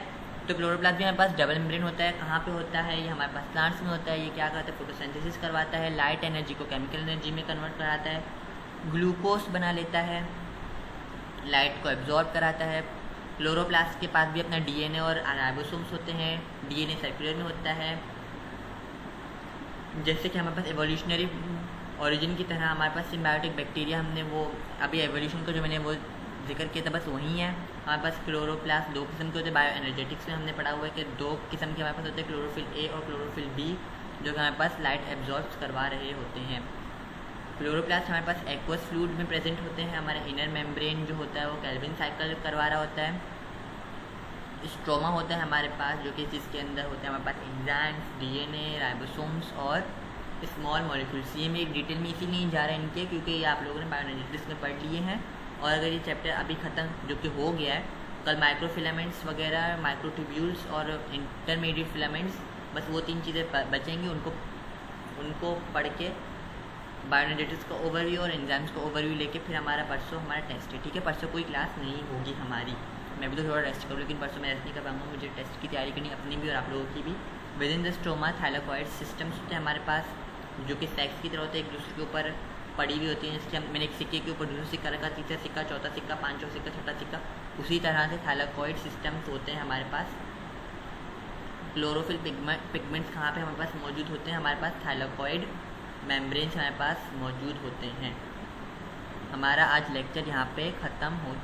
Speaker 1: तो क्लोरोप्लास्ट भी हमारे पास डबल मेम्ब्रेन होता है। कहाँ पे होता है? ये हमारे पास प्लांट्स में होता है। ये क्या करता है? फोटोसिंथेसिस करवाता है, लाइट एनर्जी को केमिकल एनर्जी में कन्वर्ट कराता है, ग्लूकोज बना लेता है, लाइट को एब्जॉर्ब कराता है। क्लोरोप्लास्ट के पास भी अपना डीएनए और राइबोसोम्स होते हैं। डीएनए सर्कुलर में होता है। जैसे कि हमारे पास एवोल्यूशनरी ओरिजिन की तरह हमारे पास सिम्बायोटिक बैक्टीरिया, हमने वो अभी एवोल्यूशन का जो मैंने वो जिक्र किया था बस वही है। हमारे पास क्लोरोप्लास्ट 2 किस्म के होते हैं। बायो एनर्जेटिक्स में हमने पढ़ा हुआ है कि 2 किस्म के हमारे पास होते हैं, क्लोरोफिल ए और क्लोरोफिल बी, जो कि हमारे पास लाइट एब्जॉर्ब करवा रहे होते हैं। क्लोरोप्लास्ट हमारे पास एक्वस फ्लूइड में प्रेजेंट होते हैं। हमारा इनर मेम्ब्रेन जो होता है वो कैल्विन साइकिल करवा रहा होता है। स्ट्रोमा होता है हमारे पास, जो कि जिसके अंदर होते हैं हमारे पास एंजाइम्स, डीएनए, राइबोसोम्स और स्मॉल मॉलिक्यूल्स। ये मैं डिटेल में इसीलिए नहीं जा रहा है इनके, क्योंकि ये आप लोगों ने बायोएनर्जेटिक्स में पढ़ लिए हैं। और अगर ये चैप्टर अभी ख़त्म जो कि हो गया है, कल माइक्रोफिलामेंट्स वगैरह, माइक्रोट्यूब्यूल्स और इंटरमीडिएट फिलामेंट्स, बस वो 3 चीज़ें बचेंगी। उनको पढ़ के बायोएनर्जेटिक्स का ओवरव्यू और एंजाइम्स का ओवरव्यू लेके फिर हमारा परसों हमारा टेस्ट है, ठीक है। परसों कोई क्लास नहीं होगी हमारी, मैं भी तो थोड़ा रेस्ट करूँ, लेकिन परसों मैं रेस्ट नहीं कर पाऊँगा, मुझे टेस्ट की तैयारी करनी अपनी भी और आप लोगों की भी। With in the stoma thylakoid systems होते हैं हमारे पास, जो कि सेक्स की तरह होते हैं, एक दूसरे के ऊपर पड़ी हुई होती हैं। जैसे मैंने एक सिक्के के ऊपर दूसरा सिक्का रखा, तीसरा सिक्का, चौथा सिक्का, पांचवा सिक्का, छठा सिक्का, उसी तरह से थाइलाकॉइड सिस्टम्स होते हैं हमारे पास। क्लोरोफिल पिगमेंट्स कहाँ पे हमारे पास मौजूद होते हैं? हमारे पास थाइलाकॉइड मेम्ब्रेन्स हमारे पास मौजूद होते हैं। हमारा आज लेक्चर यहाँ पे ख़त्म हो